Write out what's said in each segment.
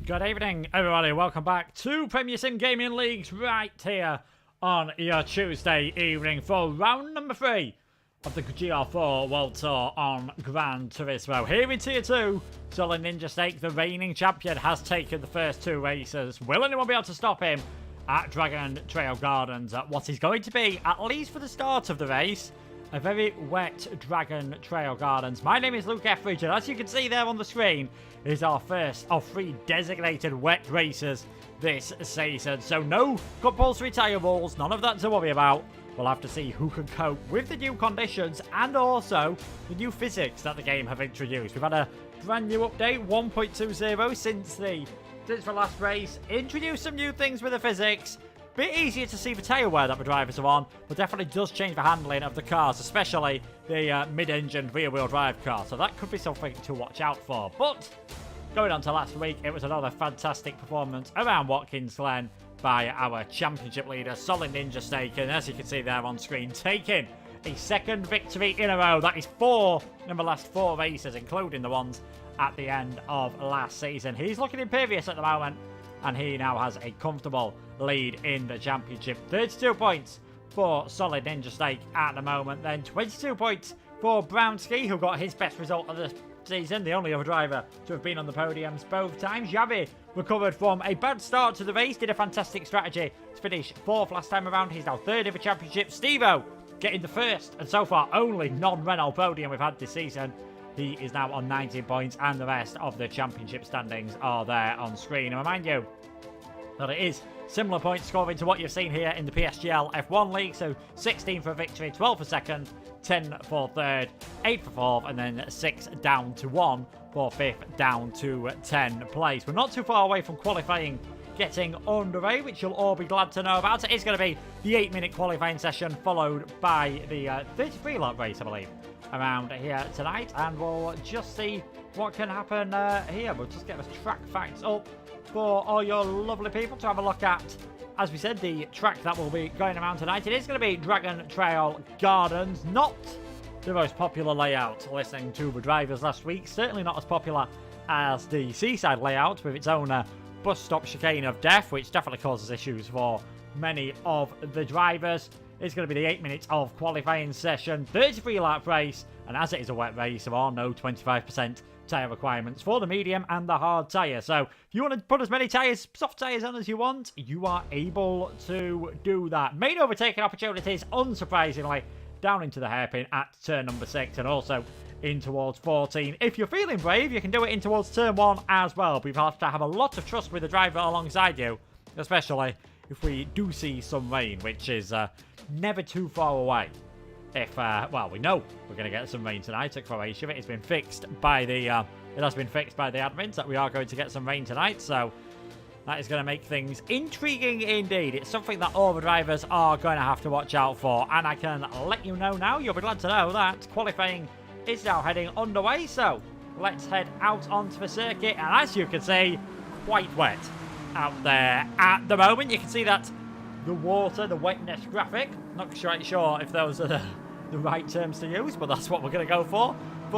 Good evening, everybody. Welcome back to Premier Sim Gaming Leagues right here on your Tuesday evening for round number 3 of the Gr.4 World Tour on Gran Turismo. Here in Tier 2, Solid Ninja Snake, the reigning champion, has taken the first 2 races. Will anyone be able to stop him at Dragon Trail Gardens at what is going to be, at least for the start of the race, a very wet Dragon Trail Gardens? My name is Gr.4, and as you can see there on the screen, is our first of 3 designated wet races this season. So no compulsory tyre rules, none of that to worry about. We'll have to see who can cope with the new conditions and also the new physics that the game have introduced. We've had a brand new update, 1.20, since the last race. Introduced some new things with the physics. Bit easier to see the tyre wear that the drivers are on, but definitely does change the handling of the cars, especially the mid-engine rear-wheel drive car. So that could be something to watch out for. But going on to last week, it was another fantastic performance around Watkins Glen by our championship leader, Solid Ninja Snake. And as you can see there on screen, taking a second victory in a row. That is 4 in the last 4 races, including the ones at the end of last season. He's looking imperious at the moment, and he now has a comfortable lead in the championship. 32 points for Solid Ninja Snake at the moment. Then 22 points for Brownski, who got his best result of the season, the only other driver to have been on the podiums both times. Javi recovered from a bad start to the race, did a fantastic strategy to finish 4th last time around. He's now 3rd in the championship. Steve-O getting the first and so far only non-Renault podium we've had this season. He is now on 19 points, and the rest of the championship standings are there on screen. And remind you that it is similar point scoring to what you've seen here in the PSGL F1 League. So 16 for victory, 12 for second, 10 for third, 8 for fourth, and then 6 down to 1 for 5th, down to 10th place. We're not too far away from qualifying getting underway, which you'll all be glad to know about. It is going to be the 8-minute qualifying session, followed by the 33-lap race, I believe, around here tonight. And we'll just see what can happen here. We'll just get the track facts up for all your lovely people to have a look at. As we said, the track that will be going around tonight, it is going to be Dragon Trail Gardens. Not the most popular layout, listening to the drivers last week. Certainly not as popular as the Seaside layout, with its own bus stop chicane of death, which definitely causes issues for many of the drivers. It's going to be the 8 minutes of qualifying session, 33-lap race, and as it is a wet race, there are no 25% tyre requirements for the medium and the hard tyre. So if you want to put as many tyres, soft tyres on as you want, you are able to do that. Main overtaking opportunities, unsurprisingly, down into the hairpin at turn number 6 and also in towards 14. If you're feeling brave, you can do it in towards turn 1 as well. But you have to have a lot of trust with the driver alongside you, especially if we do see some rain, which is never too far away. If well, we know we're going to get some rain tonight at Croatia. It's been fixed by the it has been fixed by the admins that we are going to get some rain tonight. So that is going to make things intriguing indeed. It's something that all the drivers are going to have to watch out for. And I can let you know now, you'll be glad to know that qualifying is now heading underway. So let's head out onto the circuit. And as you can see, quite wet out there at the moment. You can see that the water, the wetness graphic. Not quite sure if those are the right terms to use, but that's what we're going to go for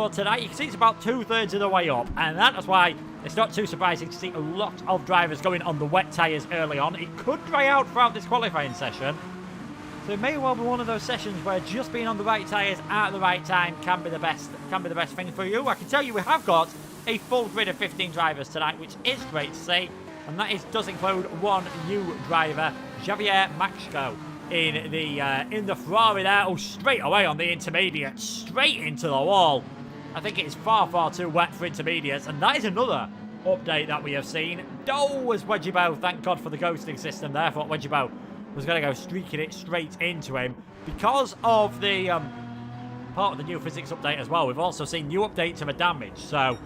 tonight. You can see it's about 2/3 of the way up, and that's why it's not too surprising to see a lot of drivers going on the wet tyres early on. It could dry out throughout this qualifying session, so it may well be one of those sessions where just being on the right tyres at the right time can be the best thing for you. I can tell you we have got a full grid of 15 drivers tonight, which is great to see, and that does include one new driver, Javier Maxco, in the Ferrari there. Oh, straight away on the intermediate, straight into the wall. I think it is far, far too wet for intermediates, and that is another update that we have seen. Oh, was Wedgiebo, thank God for the ghosting system there. I thought Wedgiebo was going to go streaking it straight into him. Because of the part of the new physics update as well, we've also seen new updates to the damage. So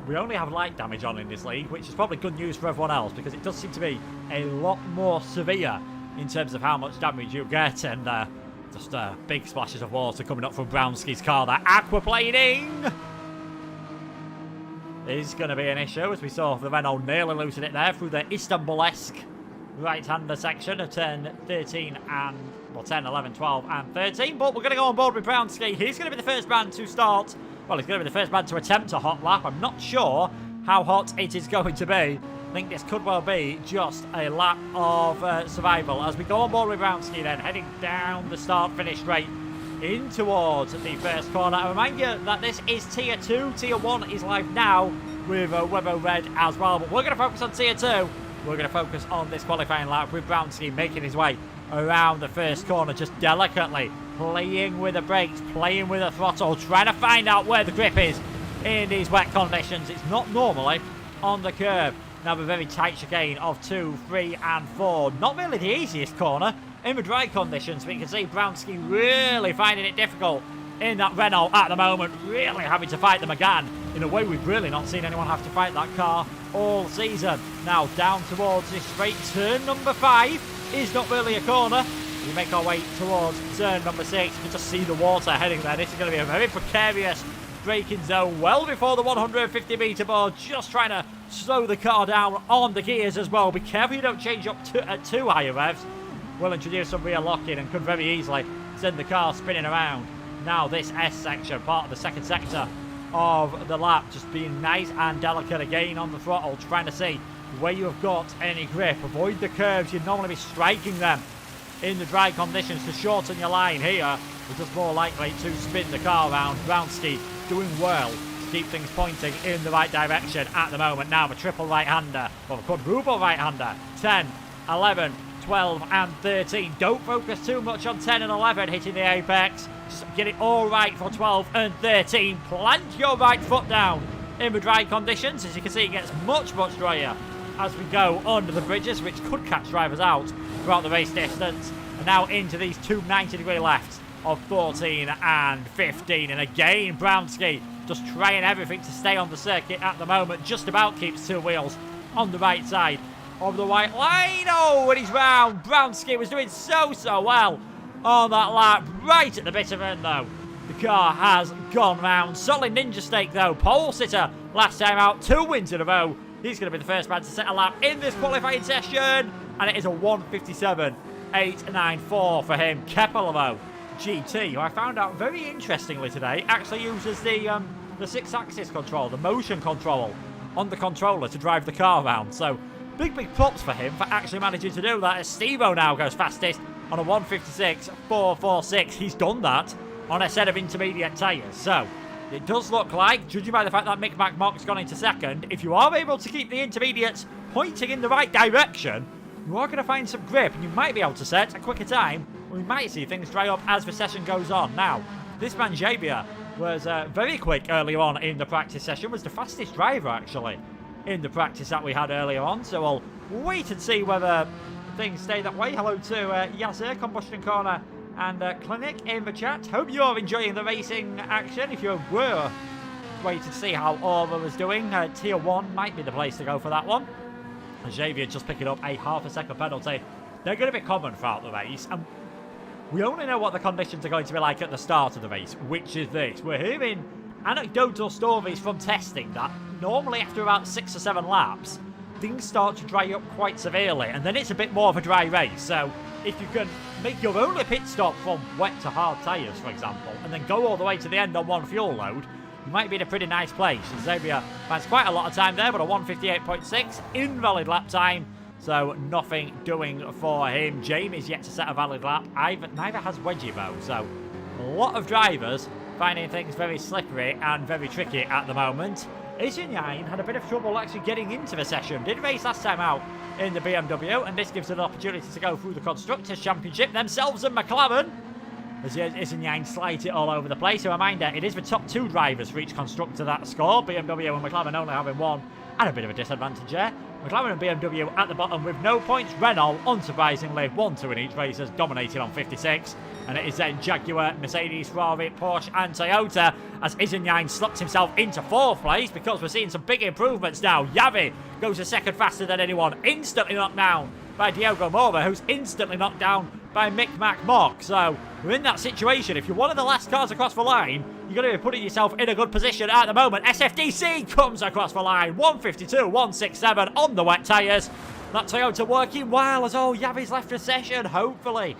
we only have light damage on in this league, which is probably good news for everyone else, because it does seem to be a lot more severe in terms of how much damage you get, and just big splashes of water coming up from Brownski's car. That aquaplaning is going to be an issue, as we saw the Renault nearly losing it there through the Istanbul-esque right-hander section of turn 13 and, well, 10, 11, 12 and 13. But we're going to go on board with Brownski. He's going to be the first man to start. Well, he's going to be the first man to attempt a hot lap. I'm not sure how hot it is going to be I think this could well be just a lap of survival as we go on board with Brownski then, heading down the start-finish straight in towards the first corner. I remind you that this is Tier 2. Tier 1 is live now with Webbo Red as well, but we're going to focus on Tier 2. We're going to focus on this qualifying lap with Brownski making his way around the first corner, just delicately playing with the brakes, playing with the throttle, trying to find out where the grip is in these wet conditions. It's not normally on the curb. Now a very tight chicane of 2, 3 and 4. Not really the easiest corner in the dry conditions, but you can see Brownski really finding it difficult in that Renault at the moment, really having to fight them again in a way we've really not seen anyone have to fight that car all season. Now down towards this straight turn number 5 is not really a corner. We make our way towards turn number 6. You can just see the water heading there. This is going to be a very precarious braking zone well before the 150 metre board, just trying to slow the car down on the gears as well. Be careful you don't change up at too higher revs. Will introduce some rear locking and could very easily send the car spinning around. Now this S section, part of the second sector of the lap, just being nice and delicate again on the throttle, trying to see where you have got any grip. Avoid the curves, you'd normally be striking them in the dry conditions to shorten your line. Here we're just more likely to spin the car around. Brownski doing well to keep things pointing in the right direction at the moment. Now the triple right-hander, or the quadruple right-hander, 10, 11, 12 and 13. Don't focus too much on 10 and 11 hitting the apex. Just get it all right for 12 and 13. Plant your right foot down in the dry conditions. As you can see, it gets much, much drier as we go under the bridges, which could catch drivers out throughout the race distance. And now into these two 90-degree lefts of 14 and 15. And again, Brownski just trying everything to stay on the circuit at the moment. Just about keeps two wheels on the right side of the white line. Oh, and he's round. Brownski was doing so well on that lap. Right at the bitter end, though, the car has gone round. Solid ninja stake, though. Pole sitter last time out. 2 wins in a row. He's going to be the first man to set a lap in this qualifying session. And it is a 1:57.894 for him. Kepler, GT, who I found out very interestingly today, actually uses the 6-axis control, the motion control on the controller to drive the car around. So big props for him for actually managing to do that, as Steve-O now goes fastest on a 1:56.446. He's done that on a set of intermediate tyres. So it does look like, judging by the fact that Mick McMock's gone into second, if you are able to keep the intermediates pointing in the right direction, you are going to find some grip and you might be able to set a quicker time. We might see things dry up as the session goes on. Now, this man Xavier was very quick earlier on in the practice session, was the fastest driver actually in the practice that we had earlier on. So we'll wait and see whether things stay that way. Hello to Yasser, Combustion Corner and Clinic in the chat. Hope you're enjoying the racing action. If you were waiting to see how Aura was doing, Tier 1 might be the place to go for that one. Xavier just picking up a half a second penalty. They're going to be common throughout the race, and we only know what the conditions are going to be like at the start of the race, which is this. We're hearing anecdotal stories from testing that normally after about 6 or 7 laps, things start to dry up quite severely, and then it's a bit more of a dry race. So if you can make your only pit stop from wet to hard tyres, for example, and then go all the way to the end on one fuel load, you might be in a pretty nice place. Xavier finds quite a lot of time there, but a 1:58.6 invalid lap time, so nothing doing for him. Jamie's yet to set a valid lap. Neither has Wedgie, though, so a lot of drivers finding things very slippery and very tricky at the moment. Isinyain had a bit of trouble actually getting into the session. Did race last time out in the BMW, and this gives an opportunity to go through the Constructors' Championship themselves and McLaren. As Isinyain slides it all over the place. A reminder, it is the top 2 drivers for each constructor that score. BMW and McLaren only having 1, and a bit of a disadvantage there. McLaren and BMW at the bottom with no points. Renault, unsurprisingly, 1-2 in each race, has dominated on 56. And it is then Jaguar, Mercedes, Ferrari, Porsche and Toyota, as Isinyain slots himself into 4th place, because we're seeing some big improvements now. Yavi goes a second faster than anyone, instantly knocked down by Diogo Mora, who's instantly knocked down by Mick McMock. So we're in that situation. If you're one of the last cars across the line, you're going to be putting yourself in a good position at the moment. SFDC comes across the line, 1:52.167 on the wet tyres. That Toyota working well as Yavi's left the session. Hopefully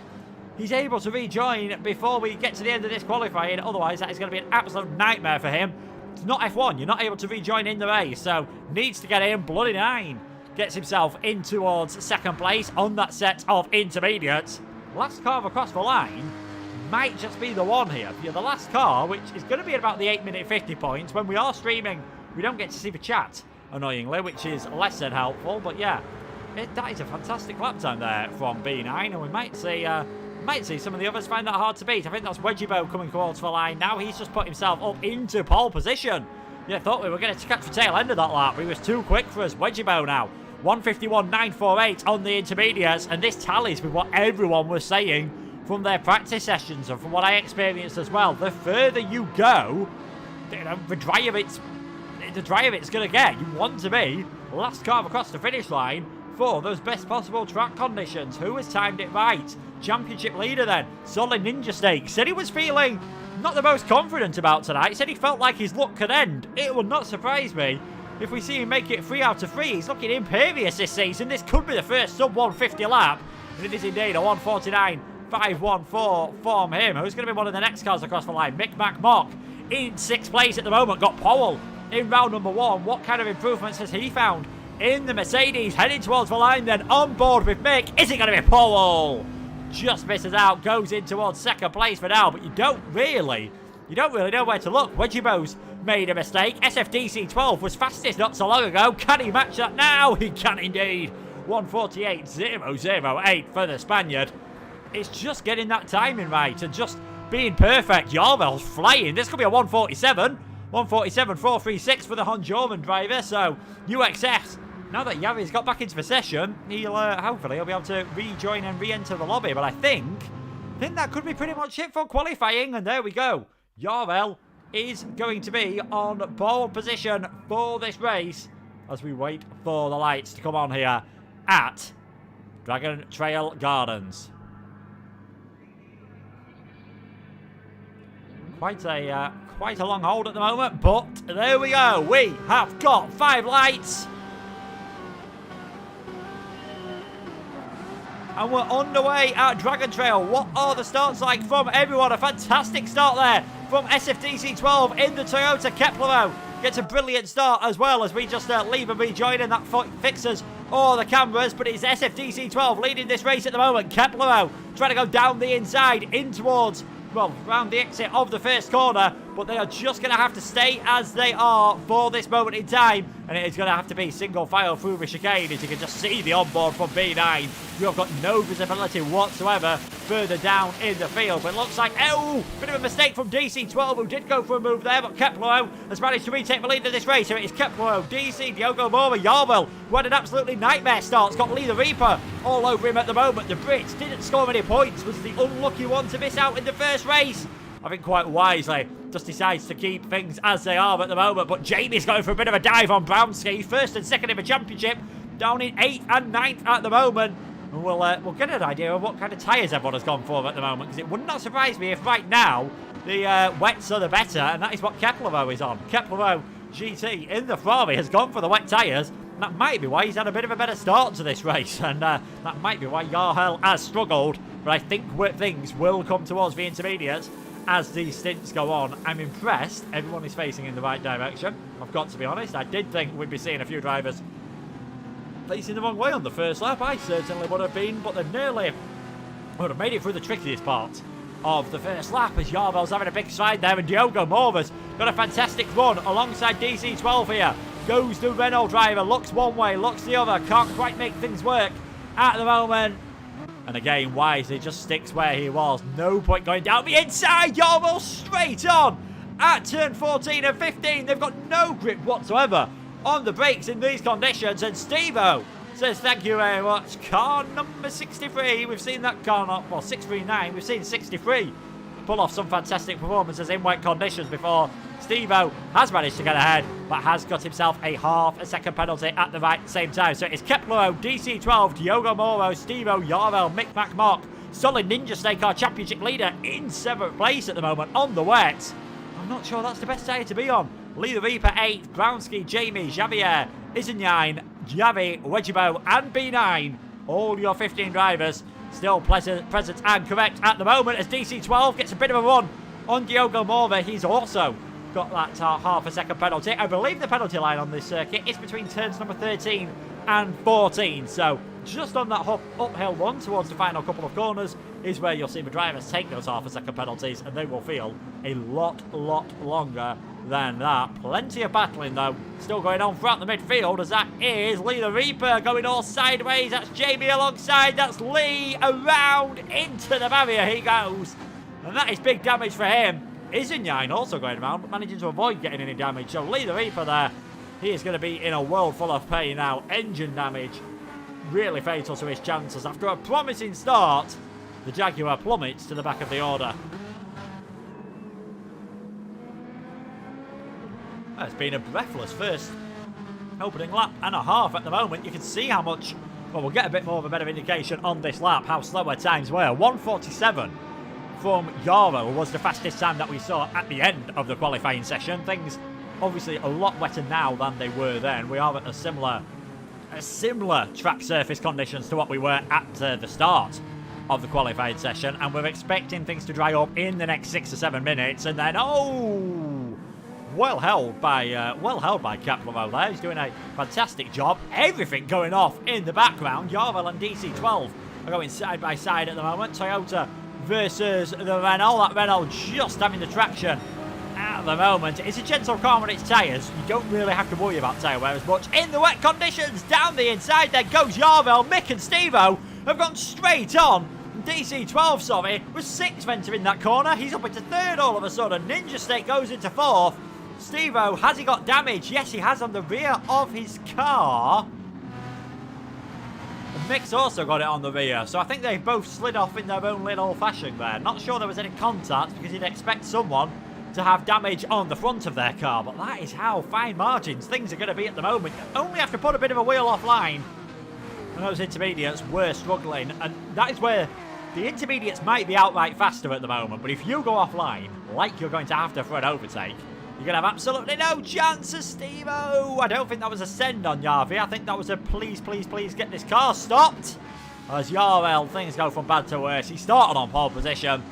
he's able to rejoin before we get to the end of this qualifying. Otherwise, that is going to be an absolute nightmare for him. It's not F1. You're not able to rejoin in the race, so needs to get in. Bloody 9 gets himself in towards second place on that set of intermediates. Last car across the line might just be the one here. The last car, which is going to be at about the 8-minute 50 points. When we are streaming, we don't get to see the chat, annoyingly, which is less than helpful. But yeah, that is a fantastic lap time there from B9, and we might see some of the others find that hard to beat. I think that's Wedgiebo coming towards the line. Now he's just put himself up into pole position. Yeah, thought we were going to catch the tail end of that lap. He was too quick for us. Wedgiebo now. 151.948 on the intermediates, and this tallies with what everyone was saying from their practice sessions and from what I experienced as well. The further you go, the drier it's going to get. You want to be last car across the finish line for those best possible track conditions. Who has timed it right? Championship leader then, Solid Ninja Snake, said he was feeling not the most confident about tonight. Said he felt like his luck could end. It would not surprise me if we see him make it 3 out of 3. He's looking imperious this season. This could be the first sub 150 lap. And it is indeed a 149.514 from him. Who's going to be one of the next cars across the line? Mick McMock in 6th place at the moment. Got pole in round number 1. What kind of improvements has he found in the Mercedes? Heading towards the line then, on board with Mick. Is it going to be pole? Just misses out, goes in towards second place for now, but you don't really know where to look. Wedgiebo's made a mistake. SFDC12 was fastest not so long ago. Can he match that now? He can indeed. 148.008 for the Spaniard. It's just getting that timing right and just being perfect. Yarvel's flying. This could be a 147. 147.436 for the Honduran driver. So UXS, now that Yavi's got back into the session, hopefully he'll be able to rejoin and re-enter the lobby. But I think that could be pretty much it for qualifying. And there we go. Yarvel is going to be on pole position for this race as we wait for the lights to come on here at Dragon Trail Gardens. Quite a long hold at the moment, but there we go. We have got 5 lights. And we're underway at Dragon Trail. What are the starts like from everyone? A fantastic start there from SFDC12 in the Toyota. Kepler gets a brilliant start as well as we just leave and rejoin, and that fixes all the cameras. But it's SFDC12 leading this race at the moment. Kepler trying to go down the inside in towards, well, around the exit of the first corner, but they are just going to have to stay as they are for this moment in time, and it is going to have to be single file through the chicane. As you can just see the onboard from B9, you have got no visibility whatsoever further down in the field, but it looks like, oh, bit of a mistake from DC12, who did go for a move there, but Kepler has managed to retake the lead of this race. So it is Kepler, DC, Diogo Mora, Yarvel, who had an absolutely nightmare start. It's got Lee the Reaper all over him at the moment. The Brits didn't score any points, was the unlucky one to miss out in the first race. I think quite wisely just decides to keep things as they are at the moment. But Jamie's going for a bit of a dive on Brownski. First and second in the championship, down in 8th and 9th at the moment. And we'll get an idea of what kind of tyres everyone has gone for at the moment, because it would not surprise me if right now the wets are the better, and that is what Kepler is on. Kepler GT in the Ferrari has gone for the wet tyres. That might be why he's had a bit of a better start to this race, and that might be why Yarvel has struggled. But I think things will come towards the intermediates as these stints go on. I'm impressed everyone is facing in the right direction. I've got to be honest, I did think we'd be seeing a few drivers facing the wrong way on the first lap. I certainly would have been, but they nearly would have made it through the trickiest part of the first lap as Yarvel's having a big stride there, and Diogo Mora's got a fantastic run alongside DC12 here. Goes the Renault driver, looks one way, looks the other, can't quite make things work at the moment. And again, wisely just sticks where he was. No point going down the inside. Yarvel straight on at turn 14 and 15. They've got no grip whatsoever on the brakes in these conditions. And Steve-O says thank you very much. Car number 63. We've seen that car, well, 639. We've seen 63 pull off some fantastic performances in wet conditions before. Steve-O has managed to get ahead, but has got himself a half a second penalty at the same time. So it's Kepler, DC12, Diogo Moro, Steve-O, Yarvel, Mick McMock, Solid Ninja Snake, our championship leader, in 7th place at the moment on the wet. I'm not sure that's the best tyre to be on. Lee the Reaper 8th, Brownski, Jamie, Javier, Isenine, Javi, Wedgiebo, and B9. All your 15 drivers still present and correct at the moment as DC12 gets a bit of a run on Diogo Mora. He's also got that half a second penalty. I believe the penalty line on this circuit is between turns number 13 and 14. So just on that uphill one towards the final couple of corners is where you'll see the drivers take those half-a-second penalties, and they will feel a lot longer than that. Plenty of battling, though, still going on throughout the midfield, as that is Lee the Reaper going all sideways. That's Jamie alongside. That's Lee around into the barrier he goes. And that is big damage for him. Isenjine also going around, but managing to avoid getting any damage. So Lee the Reaper there, he is going to be in a world full of pain now. Engine damage, really fatal to his chances. After a promising start, the Jaguar plummets to the back of the order. It's been a breathless first opening lap and a half at the moment. You can see how much, well, we'll get a bit more of a better indication on this lap, how slow our times were. 1:47 from Yara was the fastest time that we saw at the end of the qualifying session. Things obviously a lot wetter now than they were then. We are at a similar track surface conditions to what we were at the start of the qualifying session, and we're expecting things to dry up in the next 6 or 7 minutes, and then well held by Gr.4 there. He's doing a fantastic job. Everything going off in the background. Yarvel and DC12 are going side by side at the moment. Toyota versus the Renault. That Renault just having the traction at the moment. It's a gentle calm on its tyres. You don't really have to worry about tyre wear as much. In the wet conditions, down the inside there goes Yarvel. Mick and Steve-O have gone straight on. DC12, sorry, was 6th entering that corner. He's up into 3rd all of a sudden. Ninja State goes into 4th. Steve-O, has he got damage? Yes, he has on the rear of his car. And Mick's also got it on the rear. So I think they both slid off in their own little fashion there. Not sure there was any contact, because you'd expect someone to have damage on the front of their car. But that is how fine margins things are going to be at the moment. You only have to put a bit of a wheel offline. And those intermediates were struggling. And that is where the intermediates might be outright faster at the moment. But if you go offline, like you're going to have to for an overtake, you're going to have absolutely no chance of Steve-O. I don't think that was a send on Yarvi. I think that was a please get this car stopped. As Yarel, things go from bad to worse. He started on pole position.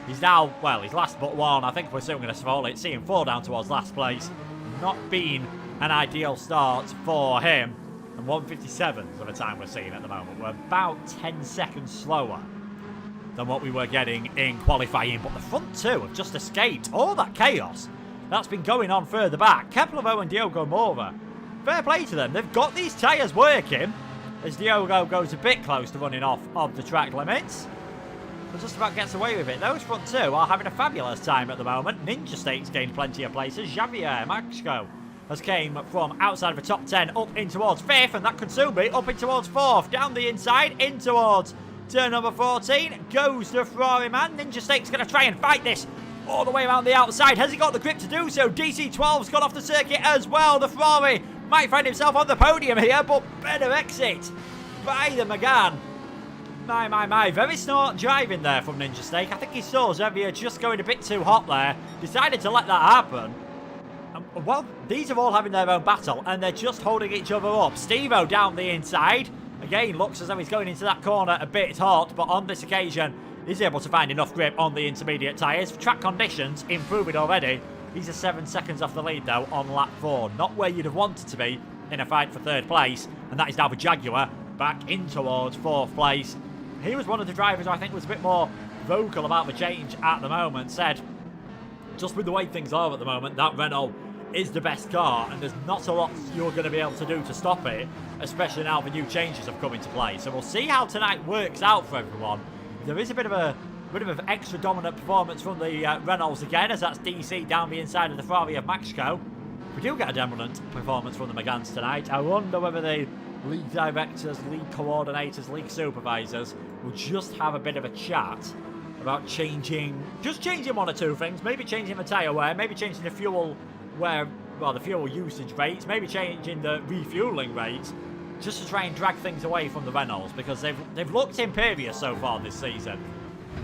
He's now, well, he's last but one. I think we're soon going to see him fall down towards last place. Not been an ideal start for him. And 1:57 of the time we're seeing at the moment. We're about 10 seconds slower than what we were getting in qualifying. But the front two have just escaped all that chaos that's been going on further back. Keplevo and Diogo Mora, fair play to them. They've got these tyres working as Diogo goes a bit close to running off of the track limits. But just about gets away with it. Those front two are having a fabulous time at the moment. Ninja State's gained plenty of places. Javier Maxco has came from outside of the top 10 up in towards 5th, and that could soon be up in towards 4th. Down the inside, in towards turn number 14, goes the Ferrari man. Ninja State's going to try and fight this all the way around the outside. Has he got the grip to do so? DC12's gone off the circuit as well. The Ferrari might find himself on the podium here, but better exit by the McGann. My. Very smart driving there from Ninja State. I think he saw Xavier just going a bit too hot there. Decided to let that happen. Well, these are all having their own battle, and they're just holding each other up. Steve-O down the inside. Again, looks as though he's going into that corner a bit hot, but on this occasion, he's able to find enough grip on the intermediate tyres. Track conditions improving already. He's 7 seconds off the lead, though, on lap 4. Not where you'd have wanted to be in a fight for 3rd place, and that is now for Jaguar back in towards 4th place. He was one of the drivers who I think was a bit more vocal about the change at the moment. Said, just with the way things are at the moment, that Renault is the best car, and there's not a lot you're going to be able to do to stop it, especially now the new changes have come into play. So we'll see how tonight works out for everyone. There is a bit of an extra dominant performance from the Renaults again, as that's DC down the inside of the Ferrari of Maxco. We do get a dominant performance from the Megans tonight. I wonder whether the league directors, league coordinators, league supervisors will just have a bit of a chat about changing one or two things. Maybe changing the tyre wear, maybe changing the fuel wear, well, the fuel usage rates, maybe changing the refueling rates, just to try and drag things away from the Renaults, because they've looked imperious so far this season.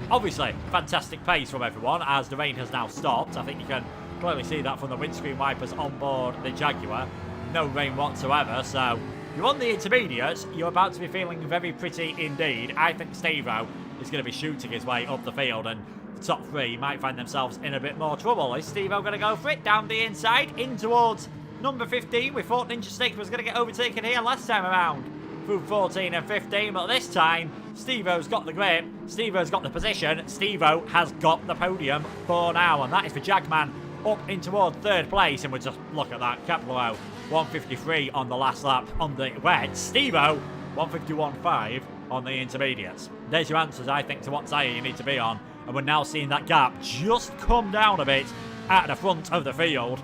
Obviously, fantastic pace from everyone as the rain has now stopped. I think you can clearly see that from the windscreen wipers on board the Jaguar. No rain whatsoever, so you're on the intermediates. You're about to be feeling very pretty indeed. I think Steve-O is going to be shooting his way up the field, and the top 3 might find themselves in a bit more trouble. Is Steve-O going to go for it? Down the inside, in towards Number 15, we thought Ninja Snake was going to get overtaken here last time around through 14 and 15, but this time, Steve-O's got the grip, Steve-O's got the position, Steve-O has got the podium for now, and that is for Jagman up in towards third place, and we'll just look at that. Kepler 153 on the last lap on the wet, Steve-O 151.5 on the intermediates. There's your answers, I think, to what tyre you need to be on, and we're now seeing that gap just come down a bit at the front of the field.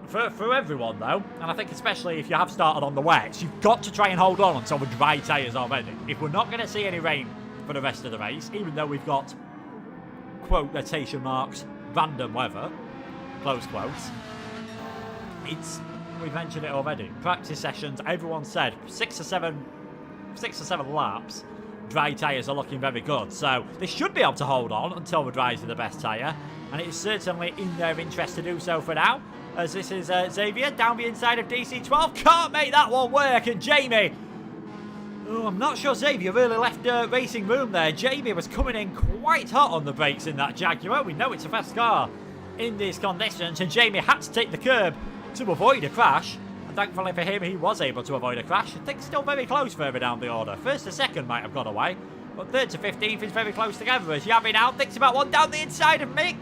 For everyone, though, and I think especially if you have started on the wets, you've got to try and hold on until the dry tyres already. If we're not going to see any rain for the rest of the race, even though we've got, quotation marks, random weather, close quotes, we've mentioned it already. Practice sessions, everyone said 6 or 7 laps, dry tyres are looking very good. So they should be able to hold on until the dries are the best tyre, and it's certainly in their interest to do so for now. As this is Xavier down the inside of DC12. Can't make that one work. And Jamie. Oh, I'm not sure Xavier really left racing room there. Jamie was coming in quite hot on the brakes in that Jaguar. We know it's a fast car in these conditions. And Jamie had to take the curb to avoid a crash. And thankfully for him, he was able to avoid a crash. I think still very close further down the order. First to second might have gone away. But third to 15th is very close together. As Yavi now thinks about one down the inside of Mick.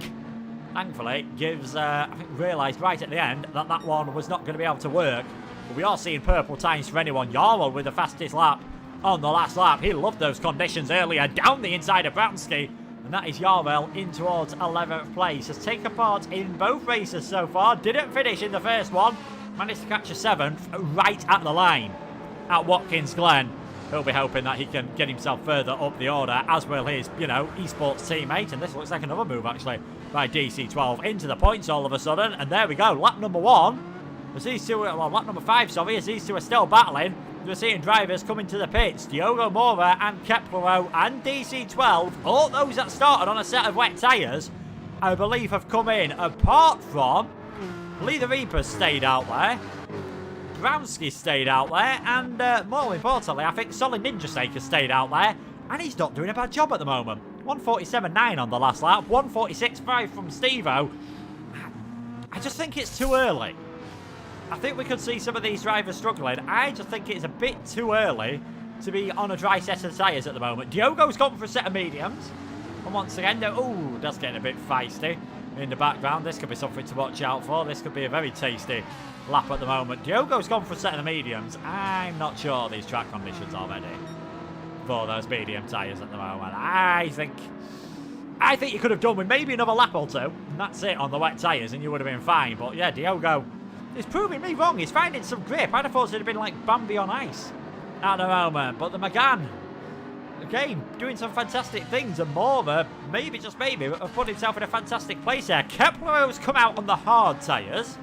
Thankfully, gives, I think, realised right at the end that that one was not going to be able to work. But we are seeing purple times for anyone. Yarwell with the fastest lap on the last lap. He loved those conditions earlier. Down the inside of Bransky. And that is Yarwell in towards 11th place. Has taken part in both races so far. Didn't finish in the first one. Managed to catch a 7th right at the line at Watkins Glen. He'll be hoping that he can get himself further up the order, as will his, esports teammate. And this looks like another move, actually, by DC12 into the points all of a sudden. And there we go, lap number 1. As these two, lap number 5, sorry, as these two are still battling. We're seeing drivers coming to the pits. Diogo Mora and Kepler and DC12, all those that started on a set of wet tyres, I believe have come in, apart from Lee the Reaper stayed out there. Bransky stayed out there, and more importantly, I think Solid Ninja Snake has stayed out there, and he's not doing a bad job at the moment. 147.9 on the last lap, 146.5 from Steve-O. I just think it's too early. I think we could see some of these drivers struggling. I just think it's a bit too early to be on a dry set of tyres at the moment. Diogo's gone for a set of mediums, and once again, that's getting a bit feisty in the background. This could be something to watch out for. This could be a very tasty lap at the moment. Diogo's gone for a set of mediums. I'm not sure these track conditions are ready for those medium tyres at the moment. I think you could have done with maybe another lap or two, and that's it on the wet tyres, and you would have been fine. But yeah, Diogo is proving me wrong. He's finding some grip. I'd have thought it would have been like Bambi on ice at the moment. But the McGann, again, doing some fantastic things, and Mora, maybe, just maybe, have put himself in a fantastic place there. Kepler has come out on the hard tyres.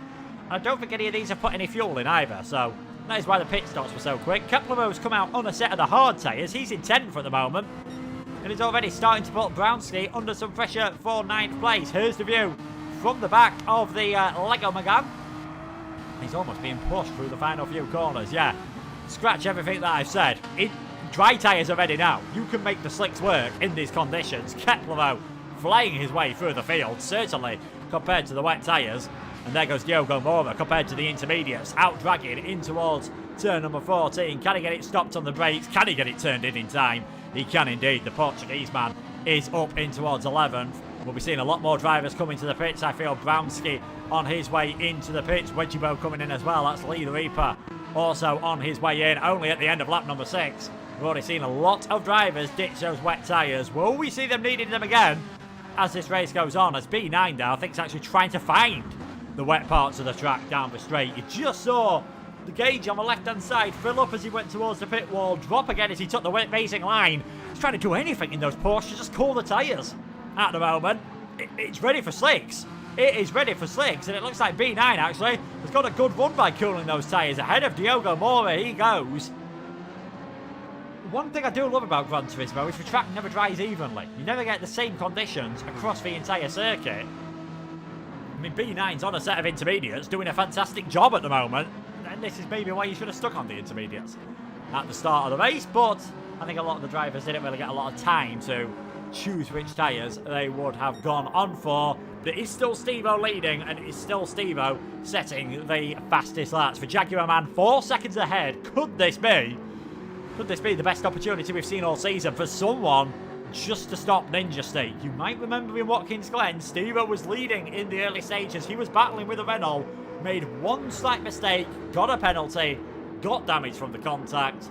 I don't think any of these have put any fuel in either, so that is why the pit stops were so quick. Kepler has come out on a set of the hard tyres. He's in 10th at the moment, and he's already starting to put Brownski under some pressure for 9th place. Here's the view from the back of the Lego McGann. He's almost being pushed through the final few corners. Yeah, scratch everything that I've said. Dry tyres are ready now. You can make the slicks work in these conditions. Kepler flying his way through the field, certainly compared to the wet tyres. And there goes Diogo Mora compared to the intermediates, out dragging in towards turn number 14. Can he get it stopped on the brakes? Can he get it turned in time? He can indeed. The Portuguese man is up in towards 11th. We'll be seeing a lot more drivers coming to the pits. I feel Brownski on his way into the pits. Wedgiebo coming in as well. That's Lee the Reaper also on his way in, only at the end of lap number 6. We've already seen a lot of drivers ditch those wet tyres. Will we see them needing them again as this race goes on? As B9 now, I think, is actually trying to find the wet parts of the track down the straight. You just saw the gauge on the left-hand side fill up as he went towards the pit wall, drop again as he took the racing line. He's trying to do anything in those Porsches, just cool the tyres at the moment. It's ready for slicks. It is ready for slicks, and it looks like B9 actually has got a good run by cooling those tyres. Ahead of Diogo Mora, he goes. One thing I do love about Gran Turismo is the track never dries evenly. You never get the same conditions across the entire circuit. I mean, B9's on a set of intermediates, doing a fantastic job at the moment. And this is maybe why you should have stuck on the intermediates at the start of the race. But I think a lot of the drivers didn't really get a lot of time to choose which tyres they would have gone on for. It is still Steve-O leading, and it is still Steve-O setting the fastest laps. For Jaguar Man, 4 seconds ahead. Could this be the best opportunity we've seen all season for someone just to stop Ninja Stake? You might remember in Watkins Glen, Steve-O was leading in the early stages. He was battling with a Renault, made one slight mistake, got a penalty, got damage from the contact,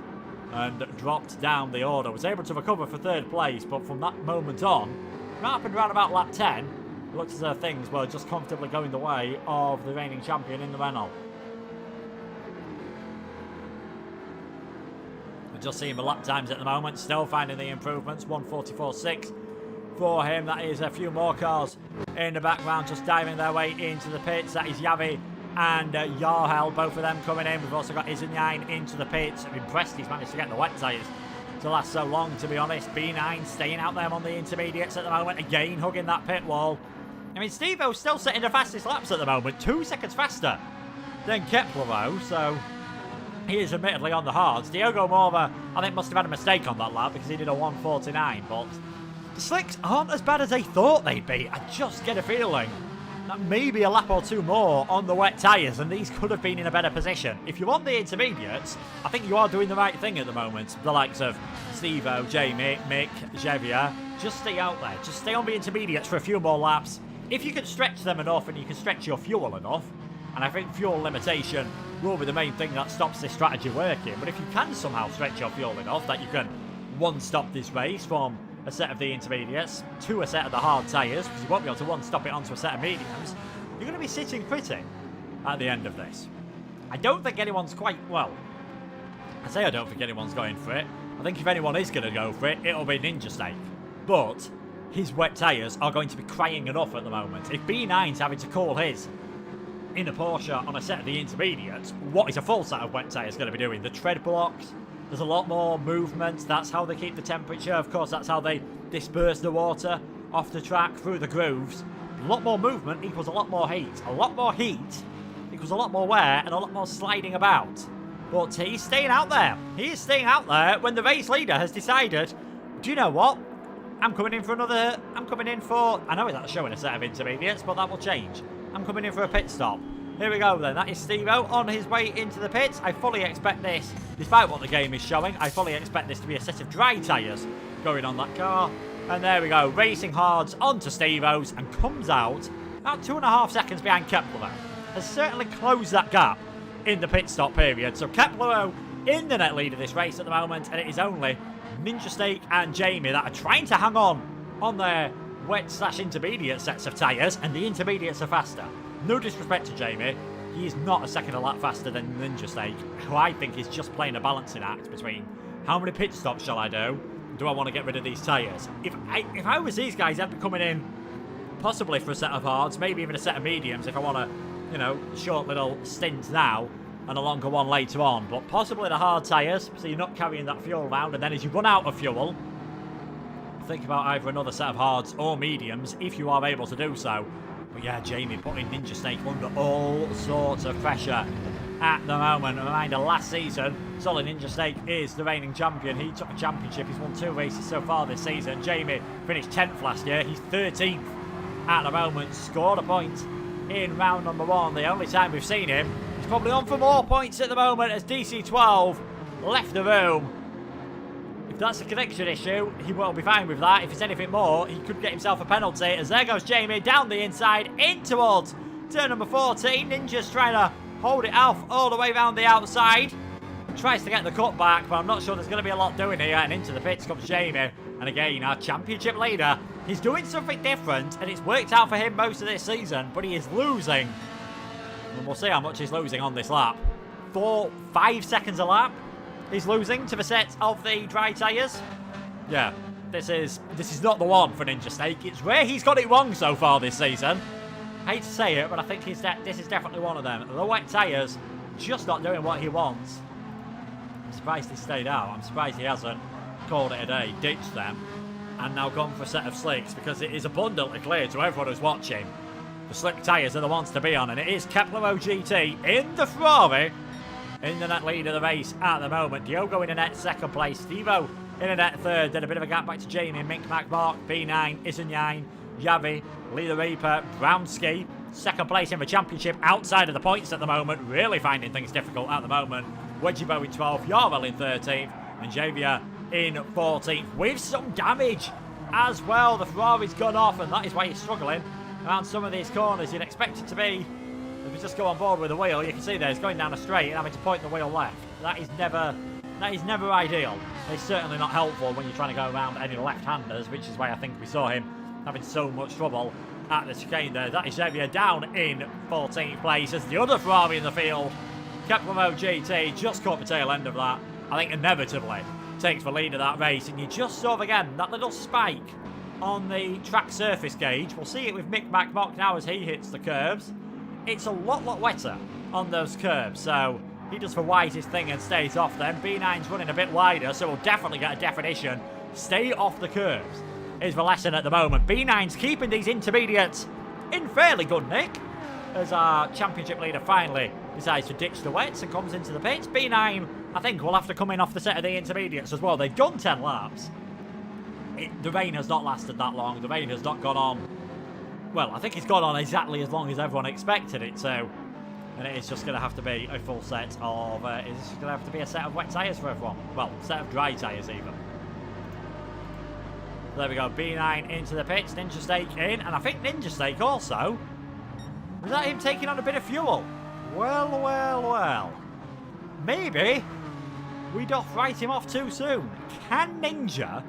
and dropped down the order. Was able to recover for 3rd place, but from that moment on, right up and around about lap 10, it looked as though things were just comfortably going the way of the reigning champion in the Renault. We're just seeing the lap times at the moment, still finding the improvements. 1:44.6 for him. That is a few more cars in the background just diving their way into the pits. That is Yavi and Yarhel, both of them coming in. We've also got Izanine into the pits. I'm impressed he's managed to get the wet tyres to last so long, to be honest. B9 staying out there on the intermediates at the moment, again hugging that pit wall. I mean, Steve-O's still setting the fastest laps at the moment, 2 seconds faster than Kepler, so he is admittedly on the hards. Diogo Morva, I think, must have had a mistake on that lap because he did a 1:49, but the slicks aren't as bad as they thought they'd be. I just get a feeling that maybe a lap or two more on the wet tyres and these could have been in a better position. If you're on the intermediates, I think you are doing the right thing at the moment. The likes of Steve-O, Jamie, Mick, Javier, just stay out there. Just stay on the intermediates for a few more laps. If you can stretch them enough and you can stretch your fuel enough, and I think fuel limitation will be the main thing that stops this strategy working, but if you can somehow stretch your fuel enough that you can one-stop this race from a set of the intermediates to a set of the hard tyres, because you won't be able to one-stop it onto a set of mediums, you're going to be sitting pretty at the end of this. I don't think anyone's quite, well, I say I don't think anyone's going for it. I think if anyone is going to go for it, it'll be Ninja Snake. But his wet tyres are going to be crying enough at the moment. If B9's having to call his in a Porsche on a set of the intermediates, what is a full set of wet tyres going to be doing? The tread blocks, there's a lot more movement. That's how they keep the temperature. Of course, that's how they disperse the water off the track through the grooves. A lot more movement equals a lot more heat. A lot more heat equals a lot more wear and a lot more sliding about. But he's staying out there. He is staying out there when the race leader has decided, do you know what? I'm coming in for, I know that's showing a set of intermediates, but that will change. I'm coming in for a pit stop. Here we go then, that is Steve-O on his way into the pits. I fully expect this, despite what the game is showing, I fully expect this to be a set of dry tyres going on that car. And there we go, racing hards onto Steve-O's and comes out about 2.5 seconds behind Kepler. Has certainly closed that gap in the pit stop period. So Kepler in the net lead of this race at the moment, and it is only Ninja Snake and Jamie that are trying to hang on their wet/intermediate sets of tyres, and the intermediates are faster. No disrespect to Jamie, he is not a second a lap faster than Ninja Snake, who I think is just playing a balancing act between how many pit stops shall I do I want to get rid of these tyres. If I was these guys, I'd be coming in possibly for a set of hards, maybe even a set of mediums if I want a, you know, short little stint now and a longer one later on, but possibly the hard tyres, so you're not carrying that fuel around, and then as you run out of fuel, think about either another set of hards or mediums if you are able to do so. But yeah, Jamie putting Ninja Snake under all sorts of pressure at the moment. A reminder, last season, Solid Ninja Snake is the reigning champion. He took the championship. He's won 2 races so far this season. Jamie finished 10th last year. He's 13th at the moment. Scored a point in round number 1. The only time we've seen him. He's probably on for more points at the moment as DC12 left the room. If that's a connection issue, he will be fine with that. If it's anything more, he could get himself a penalty. As there goes Jamie down the inside in towards turn number 14. Ninja's trying to hold it off all the way around the outside. Tries to get the cut back, but I'm not sure there's going to be a lot doing here. And into the pits comes Jamie. And again, our championship leader, he's doing something different, and it's worked out for him most of this season, but he is losing. And we'll see how much he's losing on this lap. 4-5 seconds a lap. He's losing to the set of the dry tyres. Yeah, this is not the one for Ninja Snake. It's where he's got it wrong so far this season. I hate to say it, but I think this is definitely one of them. The wet tyres, just not doing what he wants. I'm surprised he stayed out. I'm surprised he hasn't called it a day, ditched them, and now gone for a set of slicks, because it is abundantly clear to everyone who's watching. The slick tyres are the ones to be on, and it is Kepler GT in the Ferrari in the net lead of the race at the moment. Diogo in a net second place, Steve-O in a net third, then a bit of a gap back to Jamie, Mick, Mac, Mark, B9, Isanine, Javi, Lee the Reaper, Brownski, second place in the championship outside of the points at the moment, really finding things difficult at the moment. Wedgiebo in 12th, Yarwell in 13th, and Javier in 14th with some damage as well. The Ferrari's gone off, and that is why he's struggling around some of these corners. You'd expect it to be, if we just go on board with the wheel, you can see there, it's going down a straight and having to point the wheel left. That is never ideal. It's certainly not helpful when you're trying to go around any left-handers, which is why I think we saw him having so much trouble at the chicane there. That is Xavier down in 14th place as the other Ferrari in the field, Gr.4 GT, just caught the tail end of that. I think inevitably takes the lead of that race, and you just saw again that little spike on the track surface gauge. We'll see it with Mick Mock now as he hits the curbs. It's a lot wetter on those curbs, so he does the wisest thing and stays off them. B9's running a bit wider, so we'll definitely get a definition. Stay off the curbs is the lesson at the moment. B9's keeping these intermediates in fairly good nick as our championship leader finally decides to ditch the wets and comes into the pits. B9, I think, will have to come in off the set of the intermediates as well. They've done 10 laps. The rain has not lasted that long. The rain has not gone on. Well, I think it's gone on exactly as long as everyone expected it to. And it is just going to have to be a full set of... it's going to have to be a set of wet tyres for everyone. Well, set of dry tyres even. There we go. B9 into the pits. Ninja Steak in. And I think Ninja Steak also... Was that him taking on a bit of fuel? Well. Maybe we doth write him off too soon. Can Ninja...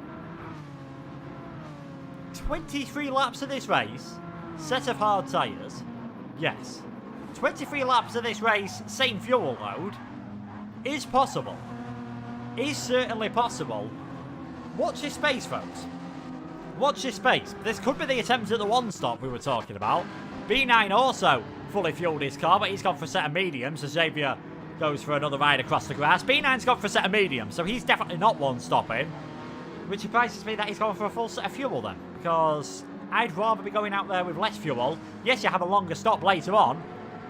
23 laps of this race, set of hard tyres, yes. 23 laps of this race, same fuel load, is possible. Is certainly possible. Watch this space, folks. Watch this space. This could be the attempt at the one stop we were talking about. B9 also fully fueled his car, but he's gone for a set of mediums, so Xavier goes for another ride across the grass. B9's gone for a set of mediums, so he's definitely not one stopping. Which surprises me that he's gone for a full set of fuel then, because I'd rather be going out there with less fuel. Yes, you have a longer stop later on,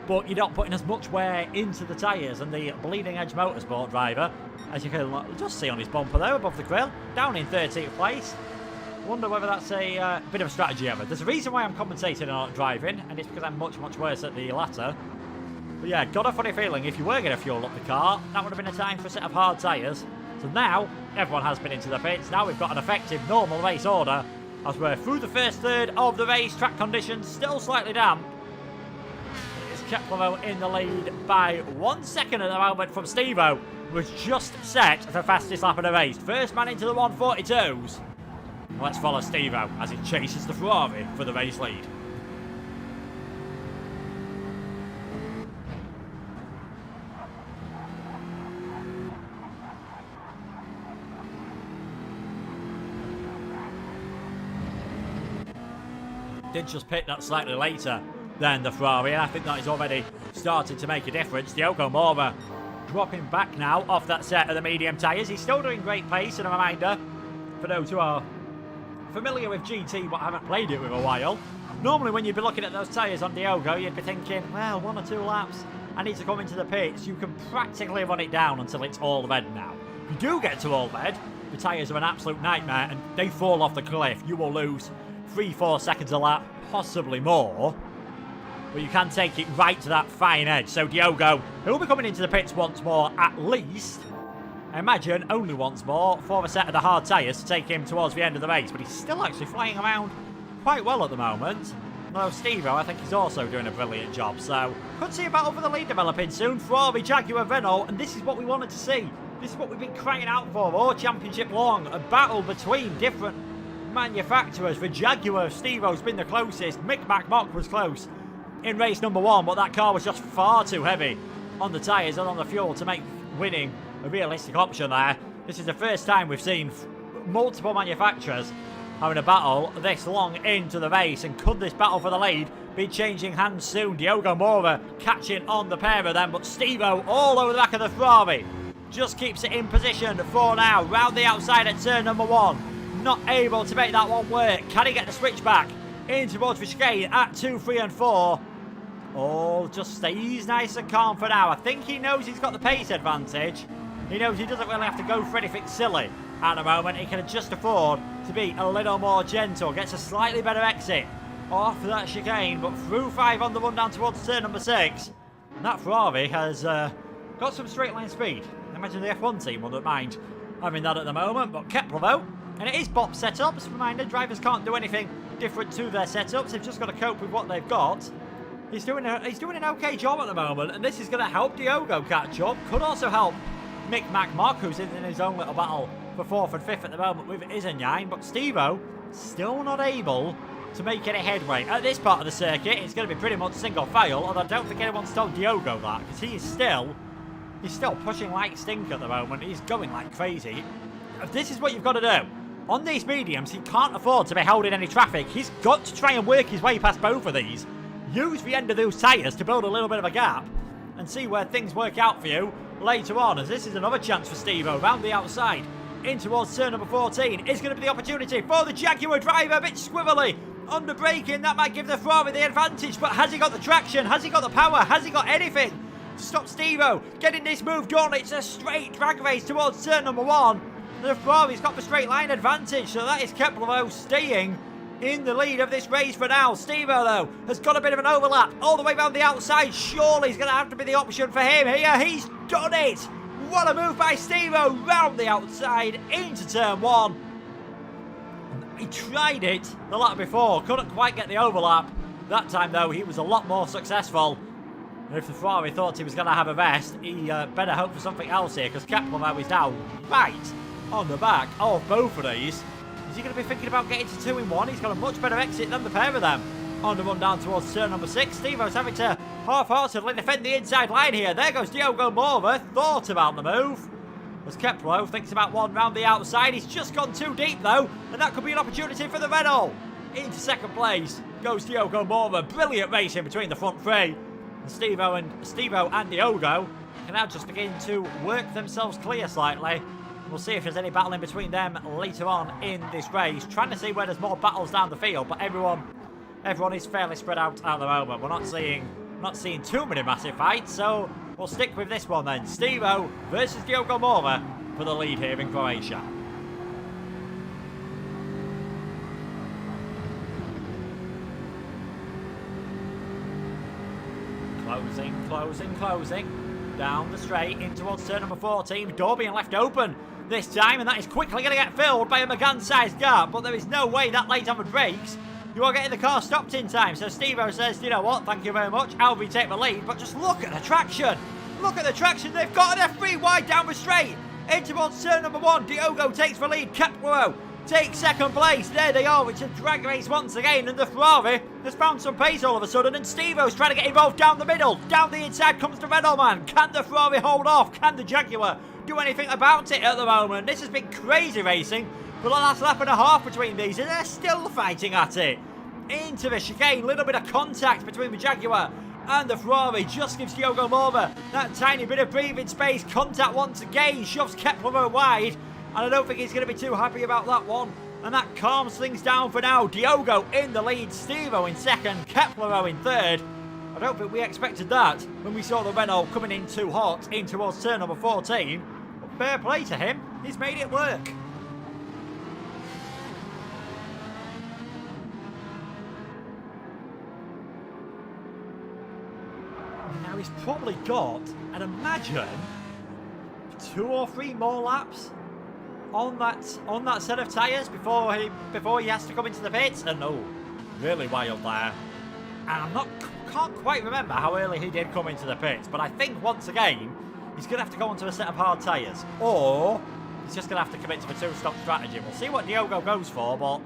but you're not putting as much wear into the tyres. And the Bleeding Edge Motorsport driver, as you can just see on his bumper there above the grill, down in 13th place. Wonder whether that's a bit of a strategy ever. There's a reason why I'm commentating and not driving, and it's because I'm much worse at the latter. But yeah, got a funny feeling if you were going to fuel up the car, that would have been a time for a set of hard tyres. So now, everyone has been into the pits. Now we've got an effective normal race order as we're through the first third of the race. Track conditions still slightly damp. It's Gr.4 in the lead by 1 second at the moment from Steve-O, who has just set the fastest lap of the race. First man into the 142s. Let's follow Steve-O as he chases the Ferrari for the race lead. Did just pick that slightly later than the Ferrari, and I think that is already starting to make a difference. Diogo Mora dropping back now off that set of the medium tyres. He's still doing great pace, and a reminder for those who are familiar with GT but haven't played it with a while. Normally when you'd be looking at those tyres on Diogo, you'd be thinking, well, 1 or 2 laps, I need to come into the pits. You can practically run it down until it's all red now. If you do get to all red, the tyres are an absolute nightmare, and they fall off the cliff. You will lose 3-4 seconds a lap, possibly more, but you can take it right to that fine edge. So Diogo, he'll be coming into the pits once more at least, I imagine only once more, for a set of the hard tyres to take him towards the end of the race, but he's still actually flying around quite well at the moment. Although Steve-O, I think he's also doing a brilliant job, so could see a battle for the lead developing soon. Ferrari, Jaguar, Renault, and this is what we wanted to see. This is what we've been crying out for all championship long, a battle between different manufacturers. For Jaguar, Steve-O's been the closest. Mick Mock was close in race number 1, but that car was just far too heavy on the tyres and on the fuel to make winning a realistic option there. This is the first time we've seen multiple manufacturers having a battle this long into the race, and could this battle for the lead be changing hands soon? Diogo Mora catching on the pair of them, but Steve-O all over the back of the Ferrari just keeps it in position for now. Round the outside at turn number 1. Not able to make that one work. Can he get the switch back in towards the chicane at 2, 3 and 4? Oh, just stays nice and calm for now. I think he knows he's got the pace advantage. He knows he doesn't really have to go for anything silly at the moment. He can just afford to to be a little more gentle. Gets a slightly better exit off that chicane, but through 5 on the run down towards turn number 6. And that Ferrari has got some straight line speed. I imagine the F1 team wouldn't mind having that at the moment, but Kepler though, and it is Bop setups. Reminder, drivers can't do anything different to their setups. They've just got to cope with what they've got. He's doing an okay job at the moment, and this is going to help Diogo catch up. Could also help Mick Mark, who's in his own little battle for 4th and 5th at the moment with Isenine, but Steve-O still not able to make any headway. At this part of the circuit, it's going to be pretty much single file, although I don't think anyone's told Diogo that, because he's still pushing like stink at the moment. He's going like crazy. This is what you've got to do. On these mediums, he can't afford to be held in any traffic. He's got to try and work his way past both of these. Use the end of those tyres to build a little bit of a gap and see where things work out for you later on, as this is another chance for Steve-O around the outside in towards turn number 14. Is going to be the opportunity for the Jaguar driver, a bit squivelly under braking. That might give the Ferrari the advantage, but has he got the traction? Has he got the power? Has he got anything to stop Steve-O getting this move done? It's a straight drag race towards turn number 1. The Ferrari's got the straight line advantage, so that is Kepler staying in the lead of this race for now. Steve-O though has got a bit of an overlap all the way around the outside. Surely he's going to have to be the option for him here. He's done it. What a move by Steve-O round the outside into turn 1. He tried it the lap before, couldn't quite get the overlap. That time though he was a lot more successful. And if the Ferrari thought he was going to have a rest, he better hope for something else here, because Kepler is now right on the back of both of these. Is he going to be thinking about getting to 2 in 1? He's got a much better exit than the pair of them. On the run down towards turn number 6. Steve-O's having to half-heartedly defend the inside line here. There goes Diogo Morva. Thought about the move. As Kepler thinks about one round the outside. He's just gone too deep though, and that could be an opportunity for the Renault. Into second place goes Diogo Morva. Brilliant racing between the front three. And Steve-O and Diogo can now just begin to work themselves clear slightly. We'll see if there's any battle in between them later on in this race. Trying to see where there's more battles down the field, but everyone is fairly spread out at the moment. We're not seeing too many massive fights, so we'll stick with this one then. Steve-O versus Diogo Morva for the lead here in Croatia. Closing. Down the straight in towards turn number 14. Door being left open this time, and that is quickly going to get filled by a McGann-sized gap, but there is no way that late on the brakes you are getting the car stopped in time. So Steve-O says, you know what, thank you very much, I'll retake the lead. But just look at the traction. Look at the traction they've got, and they're 3 wide down the straight. In towards turn number 1, Diogo takes the lead. Kepler takes second place. There they are, it's a drag race once again, and the Ferrari has found some pace all of a sudden, and Steve-O's trying to get involved down the middle. Down the inside comes the Renault man. Can the Ferrari hold off? Can the Jaguar do anything about it at the moment? This has been crazy racing for the last lap and a half between these, and they're still fighting at it. Into the chicane, little bit of contact between the Jaguar and the Ferrari just gives Diogo Morva that tiny bit of breathing space. Contact once again, shoves Kepler wide, and I don't think he's going to be too happy about that one. And that calms things down for now. Diogo in the lead, Steve-O in second, Kepler in third. I don't think we expected that when we saw the Renault coming in too hot in towards turn number 14. But fair play to him, he's made it work. Now he's probably got, I'd imagine, 2 or 3 more laps on that set of tyres before he has to come into the pits. And oh, really wild there. And can't quite remember how early he did come into the pits, but I think once again he's going to have to go onto a set of hard tyres, or he's just going to have to commit to the 2-stop strategy. We'll see what Diogo goes for, but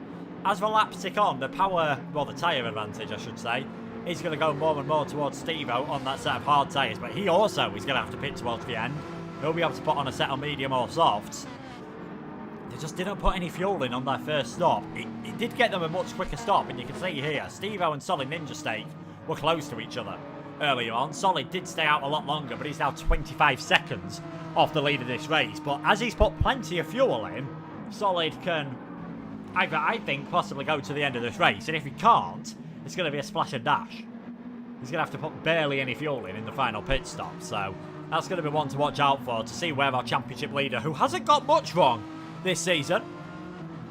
as the laps tick on, the tyre advantage, I should say, is going to go more and more towards Steve-O on that set of hard tyres, but he also is going to have to pit towards the end. He'll be able to put on a set of medium or softs. They just didn't put any fuel in on their first stop. It did get them a much quicker stop, and you can see here, Steve-O and Solid Ninja Steak were close to each other earlier on. Solid did stay out a lot longer, but he's now 25 seconds off the lead of this race. But as he's put plenty of fuel in, Solid can, I think, possibly go to the end of this race. And if he can't, it's going to be a splash and dash. He's going to have to put barely any fuel in the final pit stop. So that's going to be one to watch out for, to see where our championship leader, who hasn't got much wrong this season,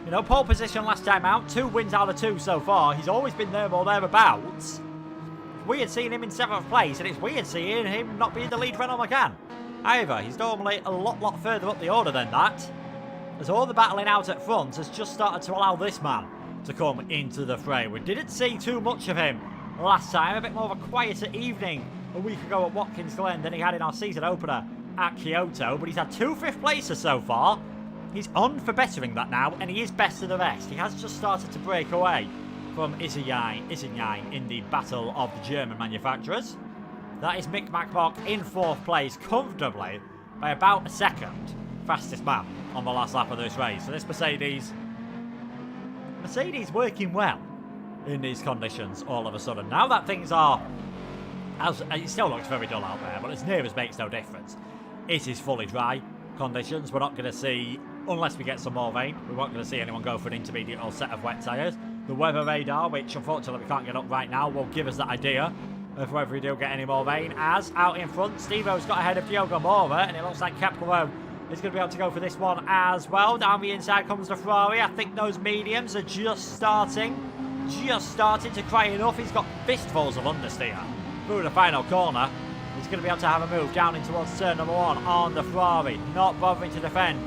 You know, pole position last time out, 2 wins out of 2 so far. He's always been there or thereabouts. It's weird seeing him in 7th place, and it's weird seeing him not being the lead Renault Megane. However, he's normally a lot further up the order than that, as all the battling out at front has just started to allow this man to come into the fray. We didn't see too much of him last time, a bit more of a quieter evening a week ago at Watkins Glen than he had in our season opener at Kyoto, but he's had 2 5th places so far. He's on for bettering that now, and he is best of the rest. He has just started to break away from Isinyain in the battle of the German manufacturers. That is Mick Macbach in 4th place comfortably by about a second. Fastest man on the last lap of this race. So this Mercedes working well in these conditions all of a sudden. Now that things are, it still looks very dull out there, but as near as makes no difference. It is fully dry conditions. We're not going to see, unless we get some more rain, we weren't going to see anyone go for an intermediate or set of wet tyres. The weather radar, which unfortunately we can't get up right now, will give us that idea of whether we do get any more rain. As out in front, Steve-O's got ahead of Diogo Mora, and it looks like Kepler is going to be able to go for this one as well. Down the inside comes the Ferrari. I think those mediums are just starting to cry enough. He's got fistfuls of understeer through the final corner. He's going to be able to have a move down in towards turn number 1 on the Ferrari, not bothering to defend.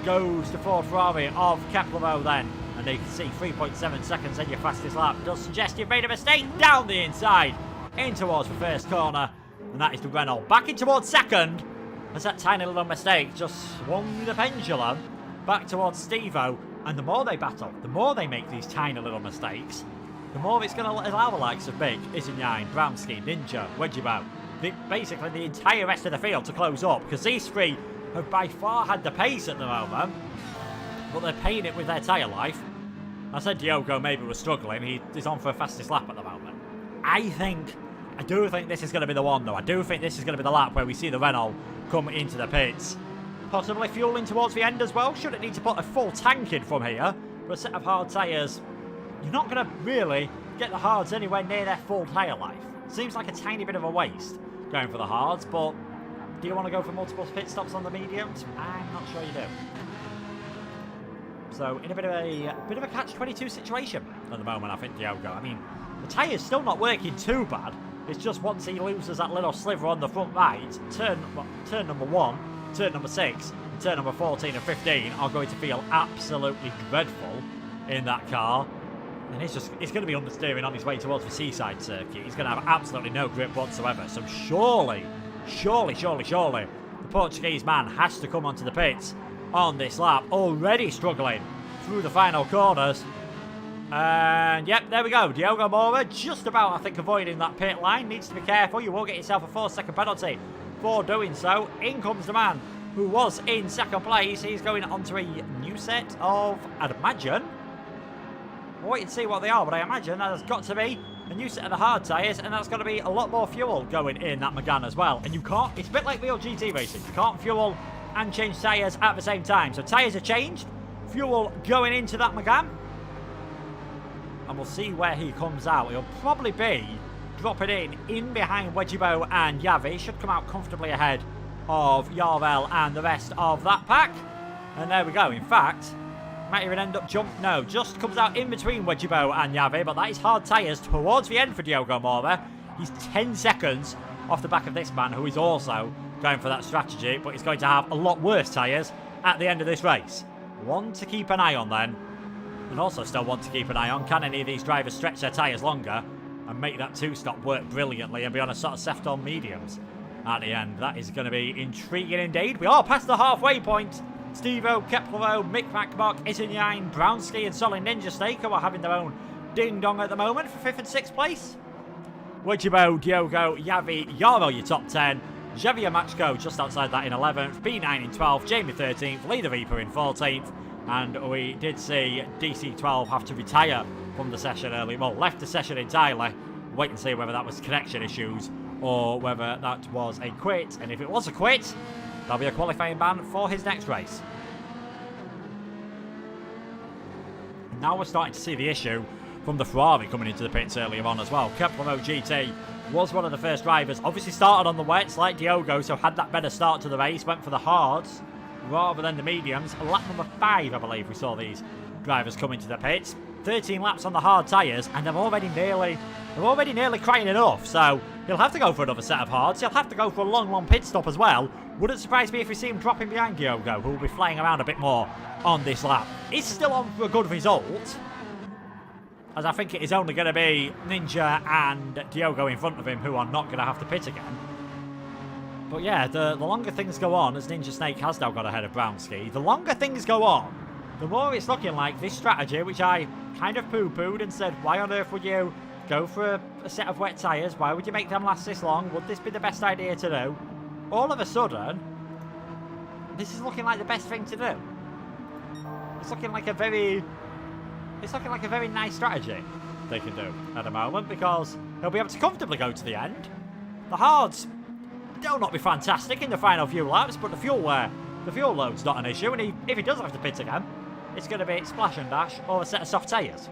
Goes the Ford Ferrari of Kepler then, and you can see 3.7 seconds in your fastest lap. Does suggest you've made a mistake. Down the inside in towards the first corner, and that is the Renault back in towards second, as that tiny little mistake just swung the pendulum back towards Steve-O. And the more they battle, the more they make these tiny little mistakes, the more it's going to allow the likes of Big, Isinyain, Brownski, Ninja, Wedgibo, basically the entire rest of the field to close up, because these 3 have by far had the pace at the moment, but they're paying it with their tyre life. I said Diogo maybe was struggling. He's on for a fastest lap at the moment. I do think this is going to be the one, though. I do think this is going to be the lap where we see the Renault come into the pits. Possibly fueling towards the end as well. Shouldn't need to put a full tank in from here. For a set of hard tyres, you're not going to really get the hards anywhere near their full tyre life. Seems like a tiny bit of a waste going for the hards, but do you want to go for multiple pit stops on the mediums? I'm not sure you do. So in a bit of a catch-22 situation at the moment, I think, Diogo. I mean, the tyre's still not working too bad. It's just once he loses that little sliver on the front right, turn number 1, turn number 6, and turn number 14 and 15 are going to feel absolutely dreadful in that car. And he's going to be understeering on his way towards the seaside circuit. He's going to have absolutely no grip whatsoever. So surely, the Portuguese man has to come onto the pits on this lap. Already struggling through the final corners. And yep, there we go. Diogo Mora just about, I think, avoiding that pit line. Needs to be careful. You will get yourself a 4-second penalty for doing so. In comes the man who was in 2nd place. He's going onto a new set of, I'd imagine, we'll wait and see what they are, but I imagine that has got to be a new set of the hard tyres, and that's got to be a lot more fuel going in that Megane as well. And you can't, it's a bit like real GT racing. You can't fuel and change tyres at the same time. So tyres are changed, fuel going into that Megane. And we'll see where he comes out. He'll probably be dropping in behind Wedgibo and Yavi. Should come out comfortably ahead of Yarvel and the rest of that pack. And there we go. In fact, might even end up just comes out in between Wedgibo and Yavi, but that is hard tyres towards the end for Diogo Mora. He's 10 seconds off the back of this man, who is also going for that strategy, but he's going to have a lot worse tyres at the end of this race. One to keep an eye on then. And also still want to keep an eye on, can any of these drivers stretch their tyres longer and make that 2-stop work brilliantly and be on a sort of Sefton mediums at the end? That is going to be intriguing indeed. We are past the halfway point. Steve-O, Kepler, Mick Macbach, Isinyain, Brownski and Solid Ninja Staker are having their own ding-dong at the moment for 5th and 6th place. Wedgibo, Diogo, Yavi, Yarvel your top 10. Javier Machko just outside that in 11th. P9 in 12th. Jamie 13th. Lee the Reaper in 14th. And we did see DC12 have to retire from the session early. Well, left the session entirely. Wait and see whether that was connection issues or whether that was a quit. And if it was a quit, there'll be a qualifying ban for his next race. Now we're starting to see the issue from the Ferrari coming into the pits earlier on as well. Kepler GT was one of the first drivers. Obviously started on the wets like Diogo, so had that better start to the race. Went for the hards. rather than the mediums. Lap number 5, I believe we saw these drivers come into the pits. 13 laps on the hard tyres, and they're already nearly crying enough. So he'll have to go for another set of hards. He'll have to go for a long pit stop as well. Wouldn't surprise me if we see him dropping behind Diogo, who will be flying around a bit more on this lap. He's still on for a good result, as I think it is only going to be Ninja and Diogo in front of him who are not going to have to pit again. But yeah, the longer things go on, as Ninja Snake has now got ahead of Brownski, the longer things go on, the more it's looking like this strategy, which I kind of poo-pooed and said, why on earth would you go for a set of wet tyres? Why would you make them last this long? Would this be the best idea to do? All of a sudden, this is looking like the best thing to do. It's looking like a very nice strategy they can do at the moment, because he'll be able to comfortably go to the end. The hards will not be fantastic in the final few laps, but the fuel load's not an issue, and if he does have to pit again, it's going to be splash and dash or a set of soft tyres.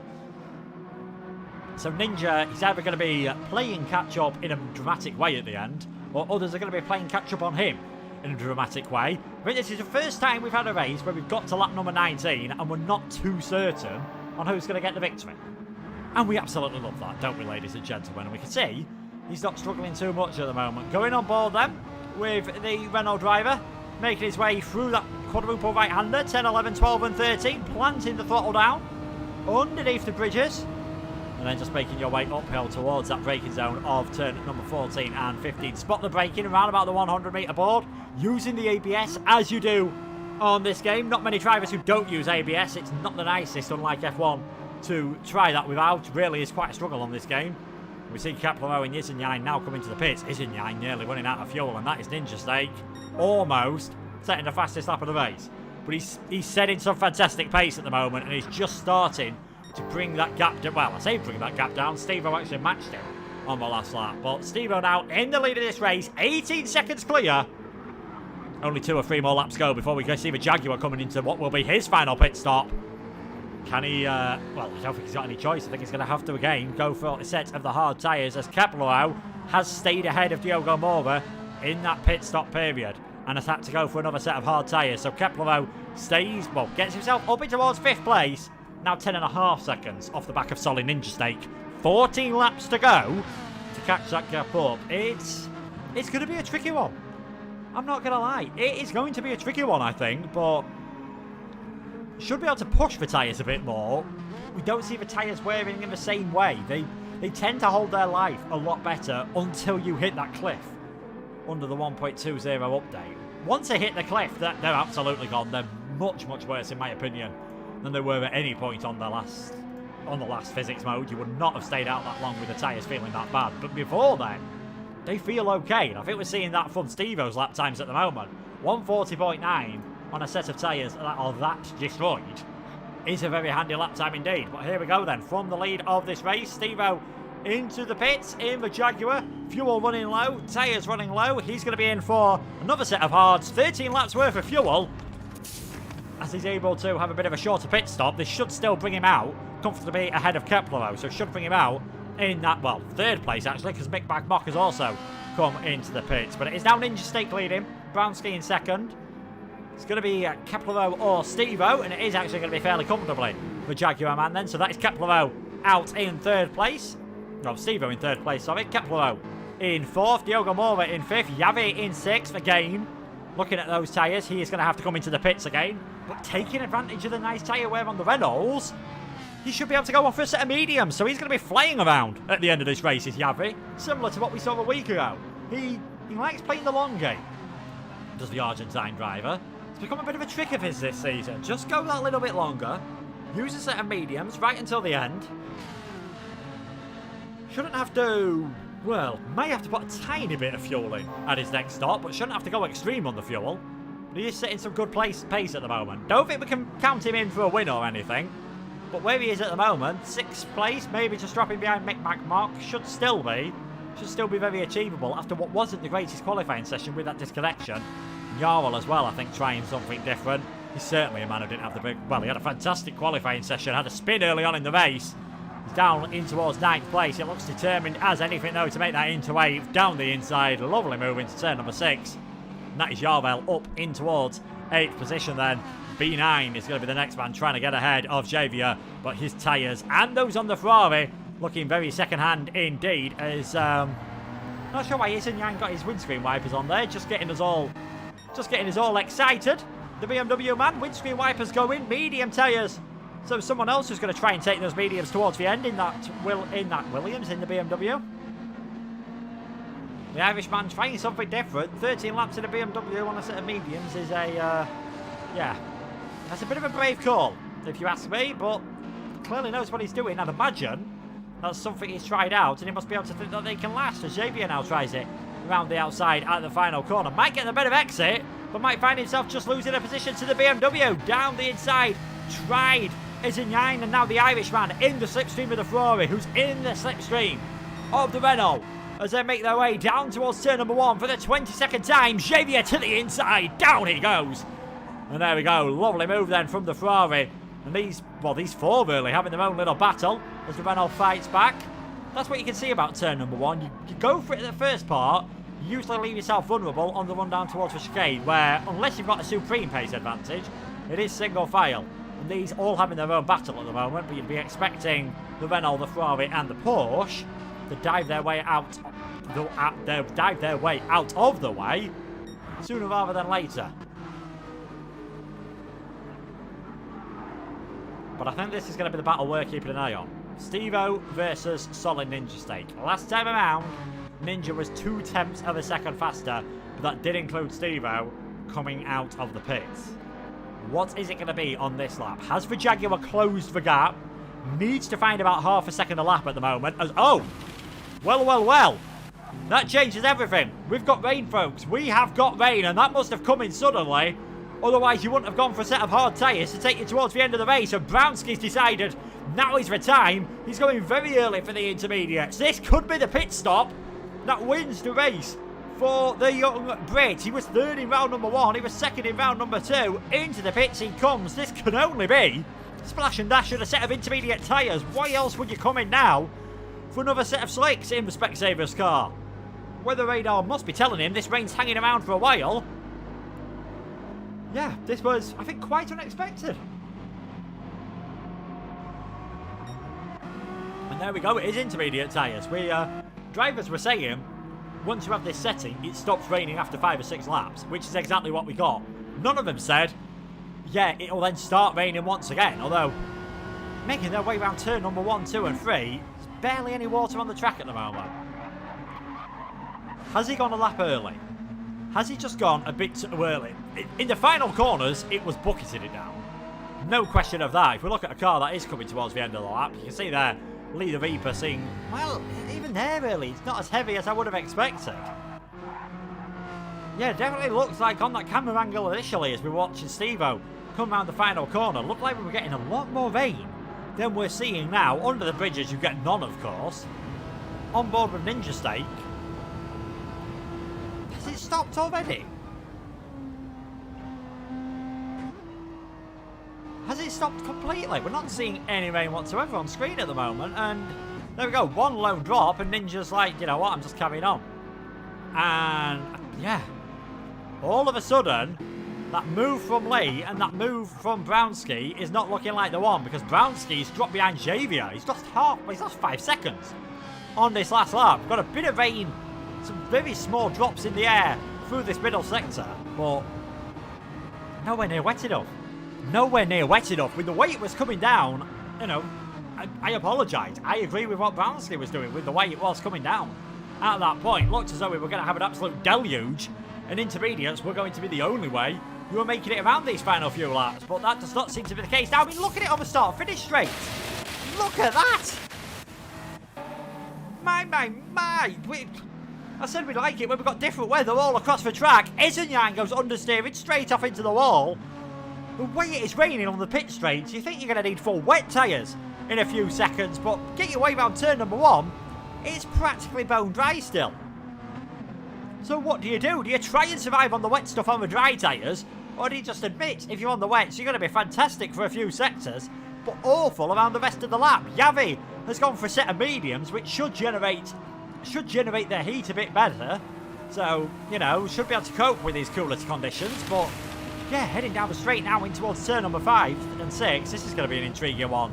So Ninja, he's either going to be playing catch-up in a dramatic way at the end, or others are going to be playing catch-up on him in a dramatic way. I think this is the first time we've had a race where we've got to lap number 19 and we're not too certain on who's going to get the victory. And we absolutely love that, don't we, ladies and gentlemen? And we can see he's not struggling too much at the moment. Going on board then with the Renault driver, making his way through that quadruple right-hander, 10, 11, 12 and 13, planting the throttle down underneath the bridges, and then just making your way uphill towards that braking zone of turn number 14 and 15. Spot the braking around about the 100 metre board, using the ABS as you do on this game. Not many drivers who don't use ABS. It's not the nicest, unlike F1, to try that without. Really is quite a struggle on this game. We see Gr.4 and Yizinyan now coming to the pits. Yizinyan nearly running out of fuel, and that is Ninja Snake almost setting the fastest lap of the race. But he's setting some fantastic pace at the moment, and he's just starting to bring that gap down. Well, I say bring that gap down. Steve-O actually matched him on the last lap. But Steve-O now in the lead of this race, 18 seconds clear. Only 2 or 3 more laps go before we can see the Jaguar coming into what will be his final pit stop. Can he, well, I don't think he's got any choice. I think he's going to have to, again, go for a set of the hard tyres, as Gr.4 has stayed ahead of Diogo Moura in that pit stop period and has had to go for another set of hard tyres. So Gr.4 stays, well, gets himself up in towards 5th place. Now 10.5 seconds off the back of solid Ninja Snake. 14 laps to go to catch that gap up. It's going to be a tricky one. I'm not going to lie. It is going to be a tricky one, I think, but should be able to push the tyres a bit more. We don't see the tyres wearing in the same way. They tend to hold their life a lot better until you hit that cliff under the 1.20 update. Once they hit the cliff, they're absolutely gone. They're much worse, in my opinion, than they were at any point on the last physics mode. You would not have stayed out that long with the tyres feeling that bad. But before then, they feel okay. And I think we're seeing that from Steve-O's lap times at the moment. 140.9 on a set of tyres that are that destroyed is a very handy lap time indeed. But here we go then, from the lead of this race, Steve-O into the pits in the Jaguar. Fuel running low, tyres running low. He's going to be in for another set of hards. 13 laps worth of fuel, as he's able to have a bit of a shorter pit stop. This should still bring him out comfortably ahead of Gr.4, so should bring him out in that, well, 3rd place actually, because Mick Bagmock has also come into the pits. But it is now Ninja Snake leading, Brownski in 2nd. It's going to be Gr.4 or Steve-O, and it is actually going to be fairly comfortably for Jaguar man then. So that is Gr.4 out in 3rd place. Well, Steve-O in 3rd place, sorry. Gr.4 in 4th, Diogo Moura in 5th, Yavi in 6th. Again, looking at those tyres, he is going to have to come into the pits again. But taking advantage of the nice tyre wear on the Renaults, he should be able to go on for a set of mediums. So he's going to be flying around at the end of this race, is Yavi. Similar to what we saw a week ago. He likes playing the long game, does the Argentine driver. It's become a bit of a trick of his this season. Just go that little bit longer, use a set of mediums right until the end. Shouldn't have to, well, may have to put a tiny bit of fuel in at his next stop, but shouldn't have to go extreme on the fuel. He is setting some good pace at the moment. Don't think we can count him in for a win or anything, but where he is at the moment, 6th place, maybe just dropping behind Mick Bagmock, should still be very achievable after what wasn't the greatest qualifying session with that disconnection. Jarl as well, I think, trying something different. He's certainly a man who didn't have the big, well, he had a fantastic qualifying session, had a spin early on in the race. He's down in towards 9th place. It looks determined as anything, though, to make that into wave down the inside. Lovely move into turn number 6. And that is Jarl up in towards 8th position then. B9 is going to be the next man trying to get ahead of Javier, but his tyres and those on the Ferrari looking very second-hand indeed. As not sure why Izan Yang got his windscreen wipers on there, just getting us all excited. The BMW man, windscreen wipers go in, medium tyres. So someone else is going to try and take those mediums towards the end in that Williams in the BMW. The Irishman trying something different. 13 laps in a BMW on a set of mediums is yeah, that's a bit of a brave call, if you ask me, but clearly knows what he's doing. I'd imagine that's something he's tried out, and he must be able to think that they can last, as Javier now tries it around the outside at the final corner. Might get a better exit, but might find himself just losing a position to the BMW. Down the inside, tried Izan Yang, and now the Irishman in the slipstream of the Ferrari, who's in the slipstream of the Renault, as they make their way down towards turn number 1 for the 22nd time. Javier to the inside, down he goes. And there we go, lovely move then from the Ferrari. And these four really having their own little battle as the Renault fights back. That's what you can see about turn number 1. You go for it at the first part, you usually leave yourself vulnerable on the run down towards the chicane, where unless you've got a supreme pace advantage, it is single file. And these all having their own battle at the moment, but you'd be expecting the Renault, the Ferrari and the Porsche to dive their way out of the way sooner rather than later. But I think this is going to be the battle we're keeping an eye on. Steve-O versus solid Ninja Steak. Last time around, Ninja was 0.2 of a second faster, but that did include Steve-O coming out of the pits. What is it going to be on this lap? Has the Jaguar closed the gap? Needs to find about half a second a lap at the moment. Well. That changes everything. We've got rain, folks. We have got rain, and that must have come in suddenly. Otherwise, you wouldn't have gone for a set of hard tyres to take you towards the end of the race. And Brownski's decided now is the time. He's going very early for the intermediates. This could be the pit stop that wins the race for the young Brit. He was third in round number 1. He was second in round number 2. Into the pits he comes. This can only be splash and dash and a set of intermediate tyres. Why else would you come in now for another set of slicks in the Specsavers car? Weather radar must be telling him this rain's hanging around for a while. Yeah, this was, I think, quite unexpected. And there we go, it is intermediate tyres. Drivers were saying, once you have this setting, it stops raining after 5 or 6 laps, which is exactly what we got. None of them said, yeah, it'll then start raining once again, although making their way around turn number 1, 2 and 3, there's barely any water on the track at the moment. Has he gone a lap early? Has he just gone a bit too early? In the final corners, it was bucketed it down. No question of that. If we look at a car that is coming towards the end of the lap, you can see there, Lee the Reaper seeing, well, even there really, it's not as heavy as I would have expected. Yeah, definitely looks like on that camera angle initially as we were watching Steve-O come around the final corner, looked like we were getting a lot more rain than we're seeing now. Under the bridges you get none, of course. On board with Ninja Steak. Has it stopped already? Has it stopped completely? We're not seeing any rain whatsoever on screen at the moment, and there we go, one lone drop, and Ninja's like, you know what, I'm just carrying on. And yeah, all of a sudden, that move from Lee and that move from Brownski is not looking like the one, because Brownski's dropped behind Javier. He's lost 5 seconds on this last lap. We've got a bit of rain, some very small drops in the air through this middle sector, but nowhere near wet enough. Nowhere near wet enough. With the way it was coming down, you know, I apologise. I agree with what Brownski was doing with the way it was coming down. At that point, looked as though we were going to have an absolute deluge, and intermediates were going to be the only way we were making it around these final few laps, but that does not seem to be the case now. I mean, look at it on the start, finish straight. Look at that. My. I said we'd like it when we've got different weather all across the track. Izan Yang goes understeering straight off into the wall. The way it is raining on the pit straights, you think you're going to need full wet tyres in a few seconds, but get your way around turn number 1, it's practically bone dry still. So what do? Do you try and survive on the wet stuff on the dry tyres, or do you just admit if you're on the wets you're going to be fantastic for a few sectors, but awful around the rest of the lap? Yavi has gone for a set of mediums, which should generate their heat a bit better, so, you know, should be able to cope with these cooler conditions, but yeah, heading down the straight now in towards turn number 5 and 6. This is going to be an intriguing one.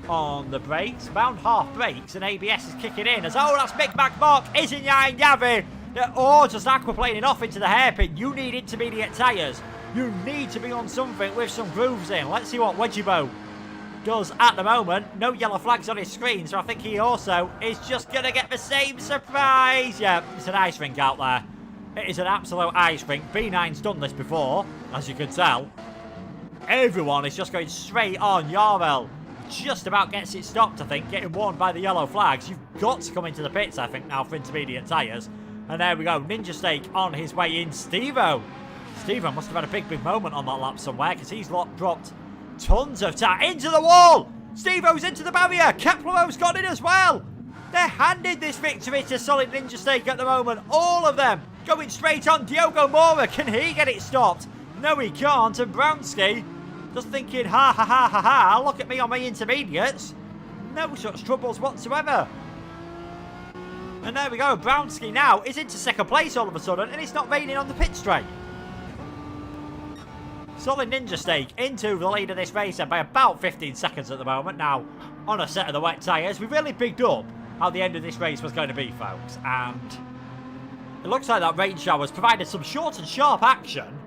On the brakes, round half brakes, and ABS is kicking in as, oh, that's Mick McMark, isn't Yavi? Oh, just aquaplaning off into the hairpin. You need intermediate tyres. You need to be on something with some grooves in. Let's see what Wedgiebo does at the moment. No yellow flags on his screen, so I think he also is just going to get the same surprise. Yeah, it's an ice rink out there. It is an absolute ice rink. B9's done this before, as you can tell. Everyone is just going straight on. Yarvel just about gets it stopped, I think, getting warned by the yellow flags. You've got to come into the pits, I think, now for intermediate tyres. And there we go, Ninja Steak on his way in. Steve-O must have had a big moment on that lap somewhere, because he's dropped tons of time into the wall. Steve-O's into the barrier. Keplero's got it as well. They're handing this victory to Solid Ninja Steak at the moment. All of them going straight on. Diogo Mora, can he get it stopped? No, he can't. And Brownski just thinking, ha ha ha ha ha, look at me on my intermediates. No such troubles whatsoever. And there we go, Brownski now is into second place all of a sudden, and it's not raining on the pit straight. Solid Ninja Steak into the lead of this race by about 15 seconds at the moment. Now, on a set of the wet tyres, we really bigged up how the end of this race was going to be, folks. And it looks like that rain shower's provided some short and sharp action,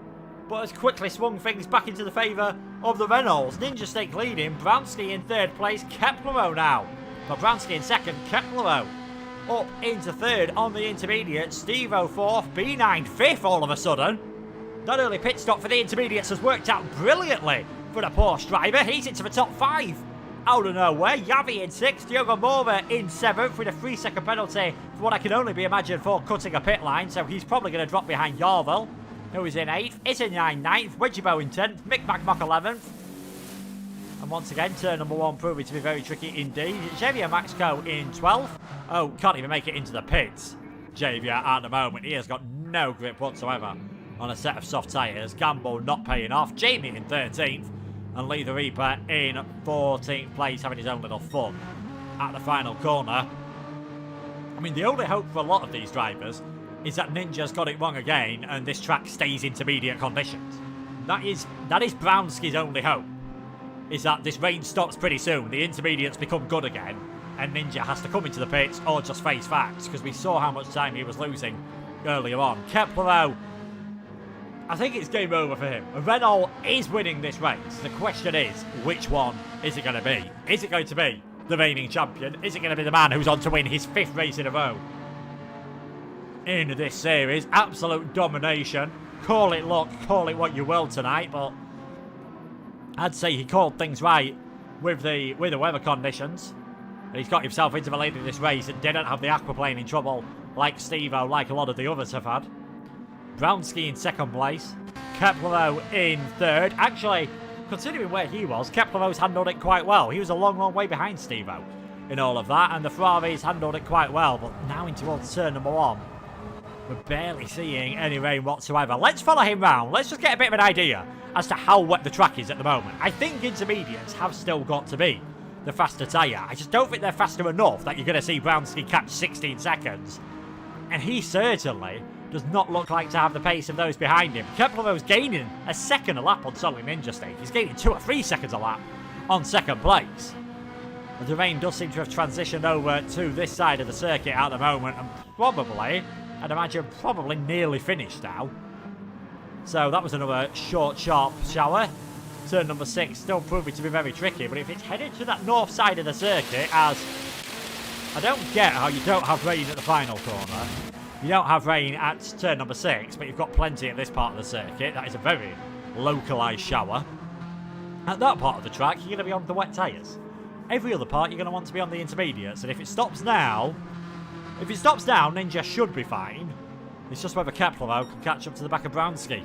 but has quickly swung things back into the favour of the Renaults. Ninja Steak leading, Brownski in third place, Keplero now. But Brownski in second, Keplero up into third on the intermediate. Steve-O fourth, B9 fifth all of a sudden. That early pit stop for the intermediates has worked out brilliantly for the Porsche driver. He's into the top 5 out of nowhere. Yavi in 6th, Diogo Mora in 7th with a 3-second penalty for what I can only be imagined for cutting a pit line, so he's probably going to drop behind Yarvel, who is in 8th, Isinyan 9th, Wedgiebo in 10th, Mick McMark 11th. And once again, turn number 1 proving to be very tricky indeed. Javier Maxco in 12th. Oh, can't even make it into the pits. Javier at the moment, he has got no grip whatsoever on a set of soft tyres. Gamble not paying off. Jamie in 13th. And Lee the Reaper in 14th place, having his own little fun at the final corner. I mean, the only hope for a lot of these drivers is that Ninja's got it wrong again and this track stays intermediate conditions. That is Brownski's only hope, is that this rain stops pretty soon, the intermediates become good again, and Ninja has to come into the pits or just face facts, because we saw how much time he was losing earlier on. Keplero, I think it's game over for him. Renault is winning this race. The question is, which one is it going to be? Is it going to be the reigning champion? Is it going to be the man who's on to win his 5th race in a row in this series? Absolute domination. Call it luck, call it what you will tonight, but I'd say he called things right with the weather conditions. And he's got himself into the lead of this race and didn't have the aquaplane in trouble like Steve-O, like a lot of the others have had. Brownski in 2nd place, Keplero in 3rd. Actually, considering where he was, Keplero's handled it quite well. He was a long way behind Steve-O in all of that, and the Ferraris handled it quite well. But now in towards turn number 1, we're barely seeing any rain whatsoever. Let's follow him round. Let's just get a bit of an idea as to how wet the track is at the moment. I think intermediates have still got to be the faster tyre. I just don't think they're faster enough that you're going to see Brownski catch 16 seconds. And he certainly does not look like to have the pace of those behind him. Keplero's gaining a second a lap on Solid Ninja Steak. He's gaining 2 or 3 seconds a lap on 2nd place. The rain does seem to have transitioned over to this side of the circuit at the moment, and probably, I'd imagine, probably nearly finished now. So that was another short, sharp shower. Turn number 6 still proving to be very tricky, but if it's headed to that north side of the circuit, as I don't get how you don't have rain at the final corner. You don't have rain at turn number 6, but you've got plenty at this part of the circuit. That is a very localised shower. At that part of the track, you're going to be on the wet tyres. Every other part, you're going to want to be on the intermediates. And if it stops now, Ninja should be fine. It's just whether Keplero can catch up to the back of Brownski.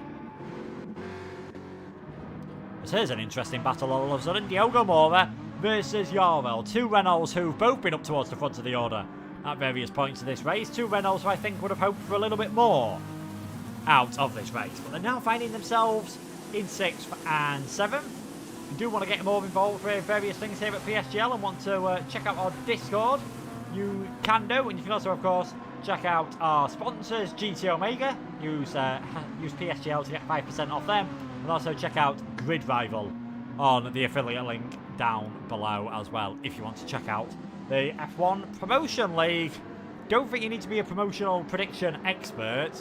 But here's an interesting battle all of a sudden. Diogo Mora versus Yarvel. 2 Renaults who've both been up towards the front of the order at various points of this race. 2 Renaults who I think would have hoped for a little bit more out of this race. But they're now finding themselves in 6th and 7th. If you do want to get more involved with various things here at PSGL and want to check out our Discord, you can do. And you can also, of course, check out our sponsors, GT Omega. Use PSGL to get 5% off them. And also check out Grid Rival on the affiliate link down below as well if you want to check out the F1 Promotion League. Don't think you need to be a promotional prediction expert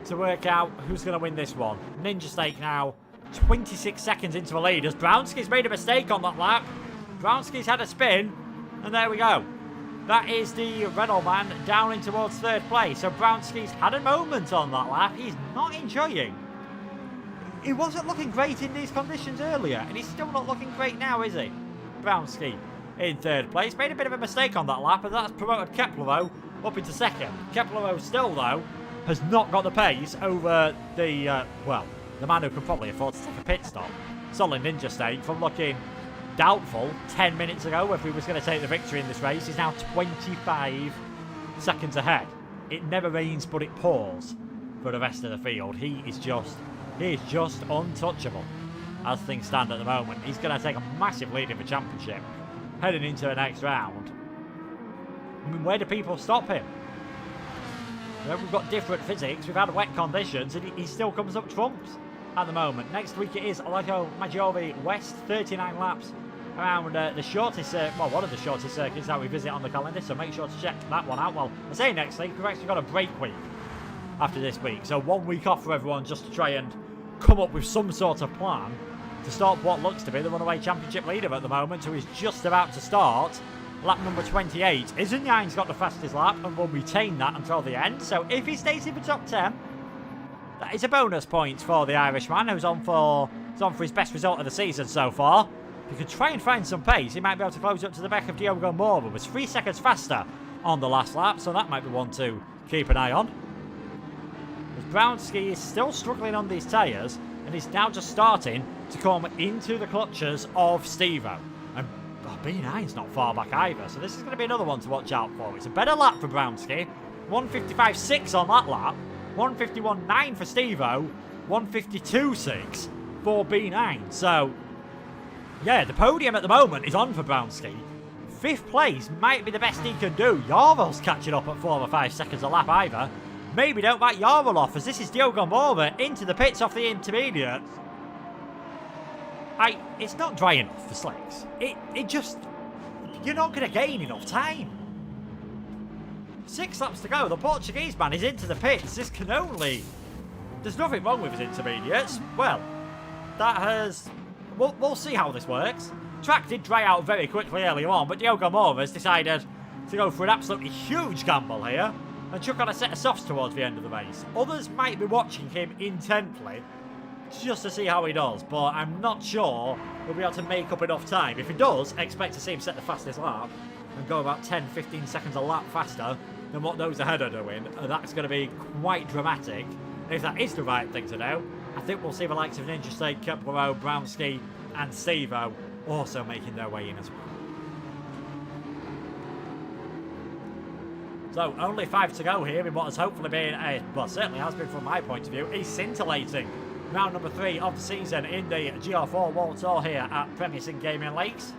to work out who's going to win this one. Ninja Stake now 26 seconds into the lead as Brownski's made a mistake on that lap. Brownski's had a spin, and there we go. That is the Renault man down in towards third place. So Brownski's had a moment on that lap. He's not enjoying. He wasn't looking great in these conditions earlier, and he's still not looking great now, is he? Brownski in third place. Made a bit of a mistake on that lap, and that's promoted Gr.4 up into second. Gr.4 still, though, has not got the pace over the, well, the man who could probably afford to take a pit stop. Solid Ninja Stake from looking doubtful 10 minutes ago if he was going to take the victory in this race. He's now 25 seconds ahead. It never rains, but it pours for the rest of the field. He is just untouchable as things stand at the moment. He's going to take a massive lead in the championship heading into the next round. I mean, where do people stop him? You know, we've got different physics, we've had wet conditions, and he still comes up trumps at the moment. Next week it is Allegro Maggiore West, 39 laps around the shortest, well, one of the shortest circuits that we visit on the calendar, so make sure to check that one out. Well, I say next week, we've actually got a break week after this week, so 1 week off for everyone just to try and come up with some sort of plan to stop what looks to be the runaway championship leader at the moment, who is just about to start lap number 28. Isunyain's got the fastest lap and will retain that until the end, so if he stays in the top 10, that is a bonus point for the Irishman, who's on for his best result of the season so far. If he could try and find some pace, he might be able to close up to the back of Gr.4, who was 3 seconds faster on the last lap, so that might be one to keep an eye on. As Brownski is still struggling on these tyres, and he's now just starting to come into the clutches of Steve-O. And B9's not far back either, so this is going to be another one to watch out for. It's a better lap for Brownski. 155.6 on that lap. 151.9 for Steve-O. 152.6 for B9. So, yeah, the podium at the moment is on for Brownski. 5th place might be the best he can do. Yarvel's catching up at 4 or 5 seconds a lap either. Maybe don't back Yarvel off, as this is Gr.4 into the pits off the intermediate. It's not dry enough for slicks. It just... You're not going to gain enough time. 6 laps to go. The Portuguese man is into the pits. This can only... There's nothing wrong with his intermediates. Well, that has... We'll see how this works. Track did dry out very quickly earlier on, but Gr.4 has decided to go for an absolutely huge gamble here and chuck on a set of softs towards the end of the race. Others might be watching him intently just to see how he does, but I'm not sure he'll be able to make up enough time. If he does, expect to see him set the fastest lap and go about 10-15 seconds a lap faster than what those ahead are doing. That's going to be quite dramatic. If that is the right thing to do, I think we'll see the likes of Ninja Stake, Gr.4, Brownski and Steve-O also making their way in as well. So, only 5 to go here in what has hopefully been, well, certainly has been from my point of view, a scintillating round number 3 of the season in the Gr.4 World Tour here at Premier Sim Gaming Leagues.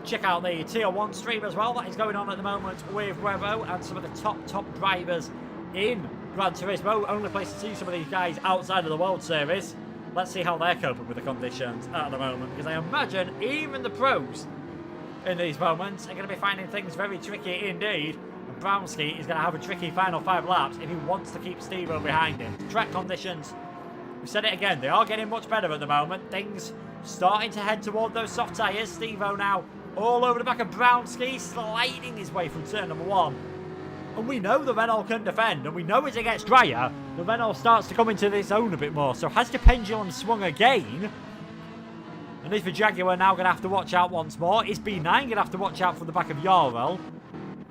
Check out the Tier 1 stream as well, that is going on at the moment with Revo and some of the top drivers in Gran Turismo. Only place to see some of these guys outside of the World Series. Let's see how they're coping with the conditions at the moment, because I imagine even the pros in these moments are going to be finding things very tricky indeed. And Brownski is going to have a tricky final 5 laps if he wants to keep Steve-O behind him. Track conditions, we said it again, they are getting much better at the moment. Things starting to head toward those soft tyres. Steve-O now all over the back of Brownski, sliding his way from turn number 1. And we know the Renault can defend, and we know as it gets drier, the Renault starts to come into this zone a bit more. So has the pendulum swung again? And is the Jaguar now going to have to watch out once more? Is B9 going to have to watch out from the back of Yarvel?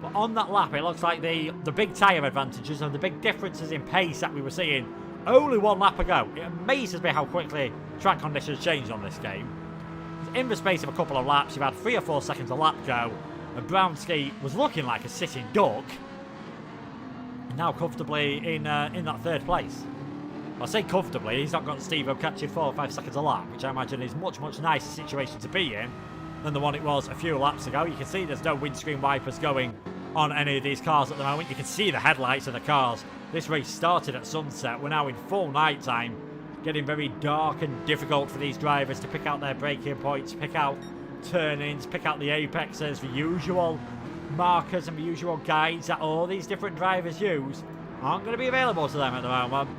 But on that lap, it looks like the big tyre advantages and the big differences in pace that we were seeing only 1 lap ago. It amazes me how quickly track conditions changed on this game. In the space of a couple of laps, you've had 3 or 4 seconds a lap go, and Brownski was looking like a sitting duck. Now comfortably in that 3rd place. I say comfortably, he's not got Steve-O catching 4 or 5 seconds a lap, which I imagine is much nicer situation to be in than the one it was a few laps ago. You can see there's no windscreen wipers going on any of these cars at the moment. You can see the headlights of the cars. This race started at sunset. We're now in full night time. getting very dark and difficult for these drivers to pick out their braking points, pick out turn-ins, pick out the apexes, the usual markers and the usual guides that all these different drivers use aren't going to be available to them at the moment.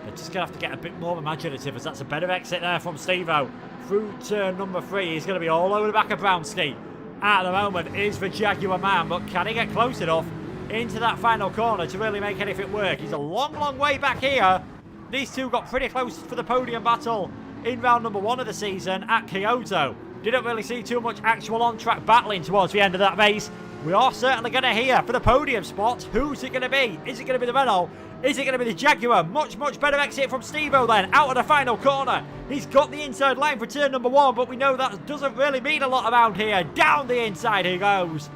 They're just going to have to get a bit more imaginative, as that's a better exit there from Steve-O. Through turn number 3, he's going to be all over the back of Brownski. At the moment is the Jaguar man, but can he get close enough into that final corner to really make anything work? He's a long, long way back here. These two got pretty close for the podium battle in round number 1 of the season at Kyoto. Didn't really see too much actual on-track battling towards the end of that race. We are certainly going to hear for the podium spot. Who's it going to be? Is it going to be the Renault? Is it going to be the Jaguar? Much, much better exit from Steve-O then, out of the final corner. He's got the inside line for turn number 1, but we know that doesn't really mean a lot around here. Down the inside he goes.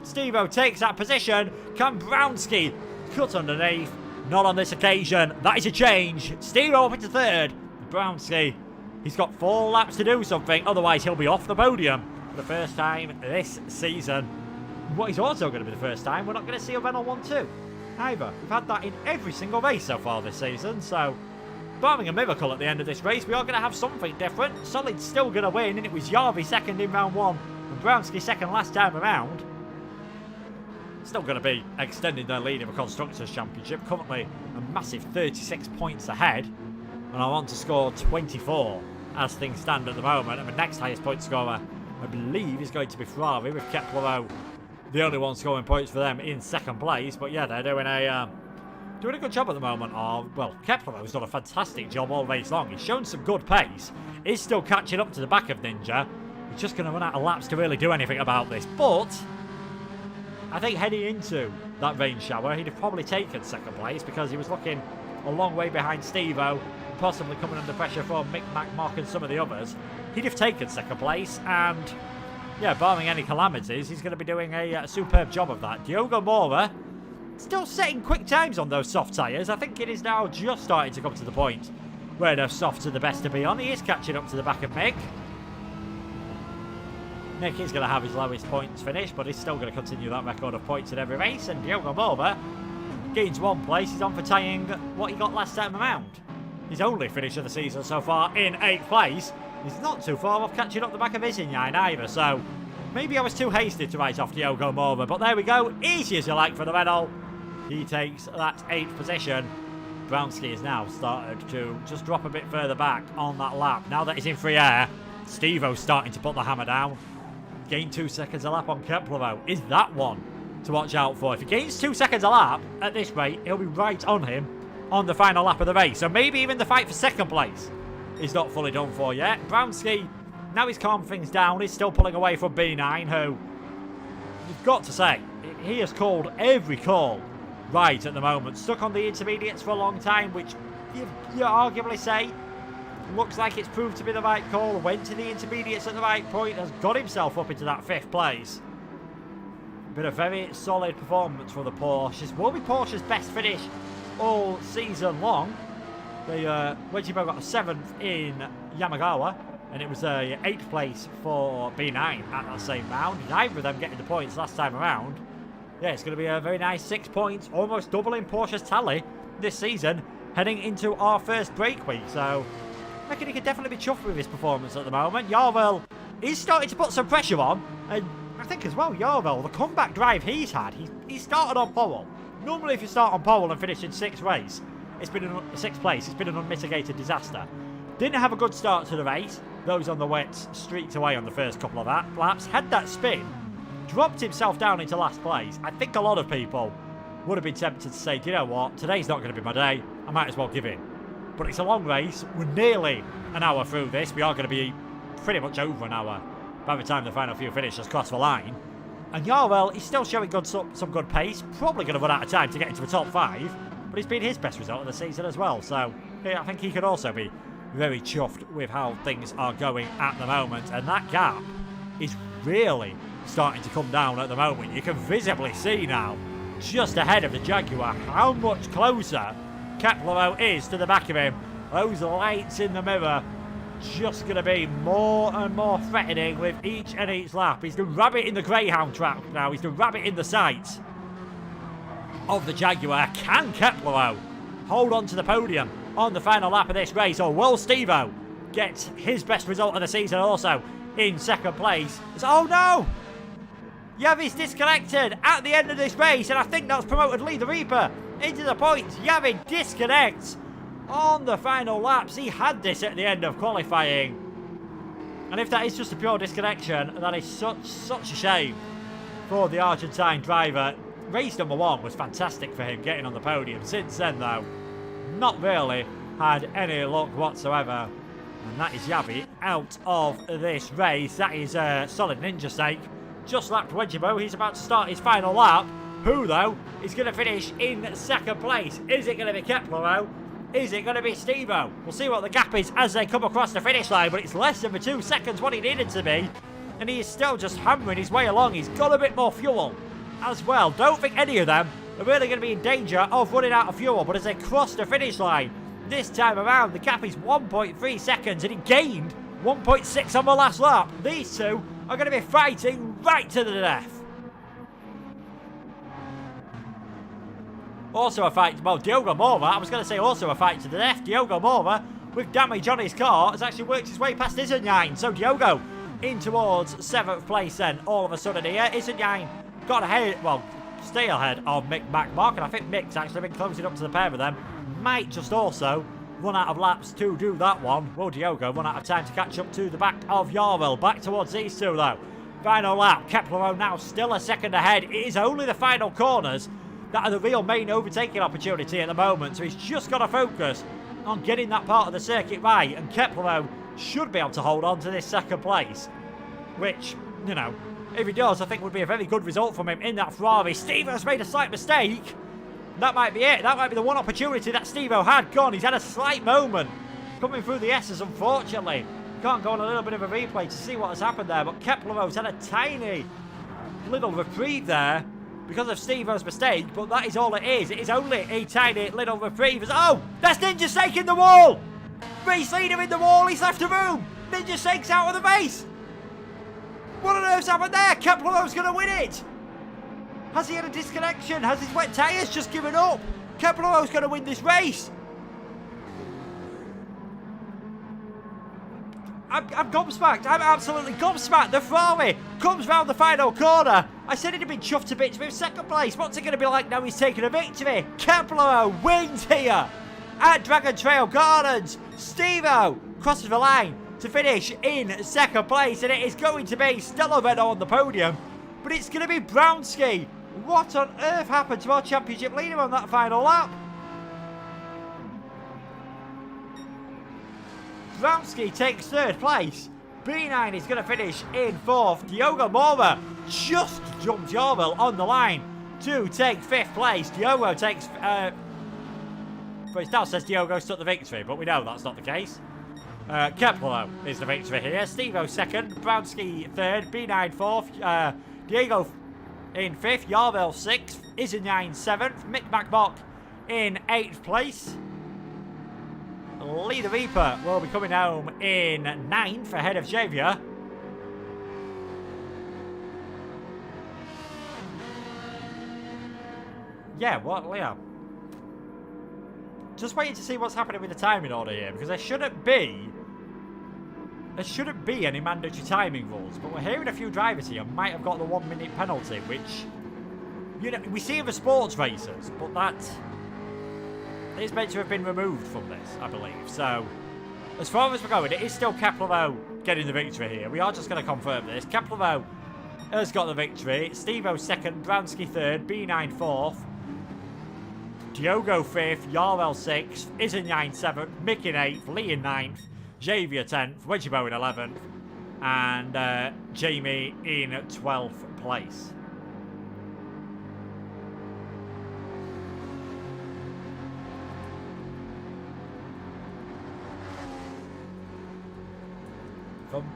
Steve-O takes that position. Can Brownski cut underneath? Not on this occasion. That is a change. Steve-O up into third. Brownski, he's got 4 laps to do something, otherwise he'll be off the podium for the first time this season. What is also going to be the first time we're not going to see a Renault 1-2 either. We've had that in every single race so far this season, so barring a miracle at the end of this race, we are going to have something different. Solid's still going to win, and it was Jarvi second in round 1 and Brownski second last time around. Still going to be extending their lead in the Constructors' Championship, currently a massive 36 points ahead, and I want to score 24 as things stand at the moment. And the next highest point scorer, I believe, is going to be Ferrari, with Gr.4 the only one scoring points for them in second place. But yeah, they're doing a good job at the moment. Well, Gr.4 has done a fantastic job all race long. He's shown some good pace. He's still catching up to the back of Ninja. He's just going to run out of laps to really do anything about this. But I think heading into that rain shower, he'd have probably taken second place, because he was looking a long way behind Steve-O, possibly coming under pressure from Mick, Mac, Mark and some of the others. He'd have taken second place, and yeah, barring any calamities, he's going to be doing a superb job of that. Diogo Mora still setting quick times on those soft tyres. I think it is now just starting to come to the point where those softs are the best to be on. He is catching up to the back of Mick. Mick is going to have his lowest points finish, but he's still going to continue that record of points in every race. And Diogo Mora gains 1 place. He's on for tying what he got last time around. His only finish of the season so far in 8th place. He's not too far off catching up the back of Isinyan either, so maybe I was too hasty to write off Diogo Mora, but there we go. Easy as you like for the Renault. He takes that 8th position. Brownski has now started to just drop a bit further back on that lap. Now that he's in free air, Steve-O's starting to put the hammer down. Gain 2 seconds a lap on Gr.4 is that one to watch out for. If he gains 2 seconds a lap at this rate, he'll be right on him on the final lap of the race. So maybe even the fight for second place is not fully done for yet. Brownski, now he's calmed things down. He's still pulling away from B9, who, you've got to say, he has called every call right at the moment. Stuck on the intermediates for a long time, which you arguably say looks like it's proved to be the right call. Went to the intermediates at the right point, has got himself up into that 5th place. Been a very solid performance for the Porsches. Will be Porsche's best finish all season long. Reggie-Bo got a 7th in Yamagawa, and it was a 8th place for B9 at that same round. Neither of them getting the points last time around. Yeah, it's going to be a very nice 6 points, almost doubling Porsche's tally this season, heading into our first break week. So I reckon he could definitely be chuffed with his performance at the moment. Jarvel is starting to put some pressure on, and I think as well, Jarvel, the comeback drive he's had, he started on pole. Normally if you start on pole and finish in 6th place, it's been 6th place, it's been an unmitigated disaster. Didn't have a good start to the race. Those on the wets streaked away on the first couple of laps. Had that spin, dropped himself down into last place. I think a lot of people would have been tempted to say, do you know what, today's not going to be my day, I might as well give in. But it's a long race. We're nearly an hour through this. We are going to be pretty much over an hour by the time the final few finishers cross the line. And Jarvel, he's still showing some good pace. Probably going to run out of time to get into the top 5. But it's been his best result of the season as well. So yeah, I think he could also be very chuffed with how things are going at the moment. And that gap is really starting to come down at the moment. You can visibly see now, just ahead of the Jaguar, how much closer Gr.4 is to the back of him. Those lights in the mirror just going to be more and more threatening with each lap. He's the rabbit in the greyhound trap now. He's the rabbit in the sights of the Jaguar. Can Gr.4 hold on to the podium on the final lap of this race. Or will Steve-O get his best result of the season also in second place? Oh no! Yavi's disconnected at the end of this race, and I think that's promoted Lee the Reaper into the points. Yavi disconnects on the final laps. He had this at the end of qualifying. And if that is just a pure disconnection, that is such a shame for the Argentine driver. Race number 1 was fantastic for him, getting on the podium. Since then, though, not really had any luck whatsoever. And that is Yavi out of this race. That is a solid ninja snake. Just lapped Wedgiebo. He's about to start his final lap. Who, though, is going to finish in second place? Is it going to be Kepler? Is it going to be Steve-O? We'll see what the gap is as they come across the finish line, but it's less than 2 seconds what he needed to be. And he is still just hammering his way along. He's got a bit more fuel as well. Don't think any of them are really going to be in danger of running out of fuel. But as they cross the finish line, this time around, the gap is 1.3 seconds, and he gained 1.6 on the last lap. These two are going to be fighting right to the death. Also a fight, well, Diogo Mora, I was going to say also a fight to the death. Diogo Mora, with damage on his car, has actually worked his way past Isenyain. So Diogo in towards 7th place then, all of a sudden here. Isenyain got ahead, well, stay ahead of Mick McMark, and I think Mick's actually been closing up to the pair of them. Might just also run out of laps to do that one. Will Diogo run out of time to catch up to the back of Yarwell? Back towards these two though. Final lap, Kepler now still a second ahead. It is only the final corners that are the real main overtaking opportunity at the moment. So he's just got to focus on getting that part of the circuit right. And Kepler should be able to hold on to this second place. Which, you know, if he does, I think would be a very good result from him in that Ferrari. Steve-O's made a slight mistake. That might be it. That might be the one opportunity that Steve-O had gone. He's had a slight moment coming through the S's, unfortunately. Can't go on a little bit of a replay to see what has happened there. But Kepler's had a tiny little reprieve there because of Steve-O's mistake, but that is all it is. It is only a tiny little reprieve. Oh, that's Ninja Snake in the wall! Race leader in the wall, he's left the room! Ninja Snake's out of the race! What on earth's happened there? Kepler's going to win it! Has he had a disconnection? Has his wet tyres just given up? Kepler's going to win this race! I'm gobsmacked. I'm absolutely gobsmacked. The Ferrari comes round the final corner. I said he'd have been chuffed to bits with second place. What's it going to be like now he's taking a victory? Kepler wins here at Dragon Trail Gardens. Steve-O crosses the line to finish in second place, and it is going to be Stella Renault on the podium, but it's going to be Brownski. What on earth happened to our championship leader on that final lap? Brownski takes 3rd place. B9 is going to finish in 4th. Diogo Mora just jumped Yarwell on the line to take 5th place. Diogo takes... it now says Diogo took the victory, but we know that's not the case. Kepler is the victory here. Steve-O 2nd. Brownski 3rd. B9 4th. Diego in 5th. Yarwell 6th. Isenyain 7th. Mick McMark in 8th place. Lee the Reaper will be coming home in 9th ahead of Xavier. Yeah, what, Leo? Just waiting to see what's happening with the timing order here, because there shouldn't be any mandatory timing rules, but we're hearing a few drivers here might have got the 1 minute penalty, which, you know, we see in the sports races, but that is meant to have been removed from this, I believe. So, as far as we're going, it is still Kepler getting the victory here. We are just going to confirm this. Kepler has got the victory. Steve-O 2nd, Brownski 3rd, B9 4th, Diogo 5th, Yarwell 6th, Isenyain 7th, Mick in 8th, Lee in 9th, Xavier 10th, Wedgiebo in 11th, and Jamie in 12th place.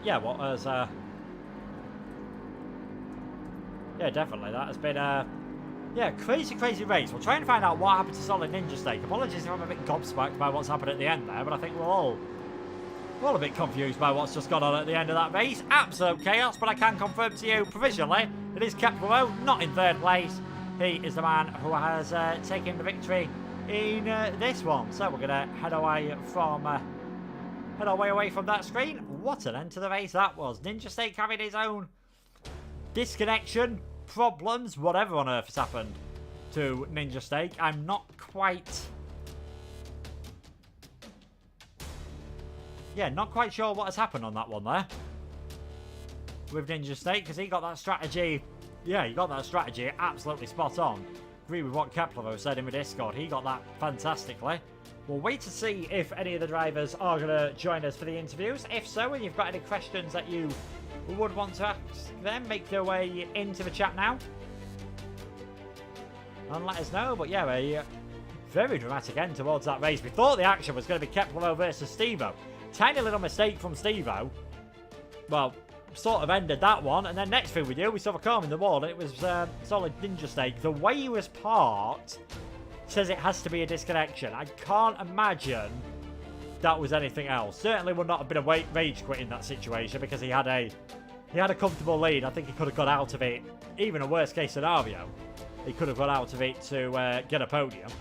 Yeah, what has yeah, definitely that has been yeah, crazy race. We'll try and find out what happened to Solid Ninja Snake. Apologies if I'm a bit gobsmacked by what's happened at the end there, but I think we're all a bit confused by what's just gone on at the end of that race. Absolute chaos, but I can confirm to you provisionally it is Kepler, not in 3rd place. He is the man who has taken the victory in this one. So we're gonna head away from head our way away from that screen. What an end to the race that was. Ninja State having his own disconnection, problems, whatever on earth has happened to Ninja Steak. I'm not quite... Yeah, not quite sure what has happened on that one there with Ninja Steak, because he got that strategy. Yeah, he got that strategy absolutely spot on. Agree with what Kepler said in the Discord. He got that fantastically. We'll wait to see if any of the drivers are going to join us for the interviews. If so, and you've got any questions that you would want to ask them, make their way into the chat now and let us know. But yeah, a very dramatic end towards that race. We thought the action was going to be Kepler versus Steve-O. Tiny little mistake from Steve-O. Well, sort of ended that one, and then next thing we do, we saw the car in the wall, and it was solid Ninja Steak. The way he was parked says it has to be a disconnection. I can't imagine that was anything else. Certainly would not have been a rage quit in that situation, because he had a comfortable lead. I think he could have got out of it, even a worst case scenario. He could have got out of it to get a podium.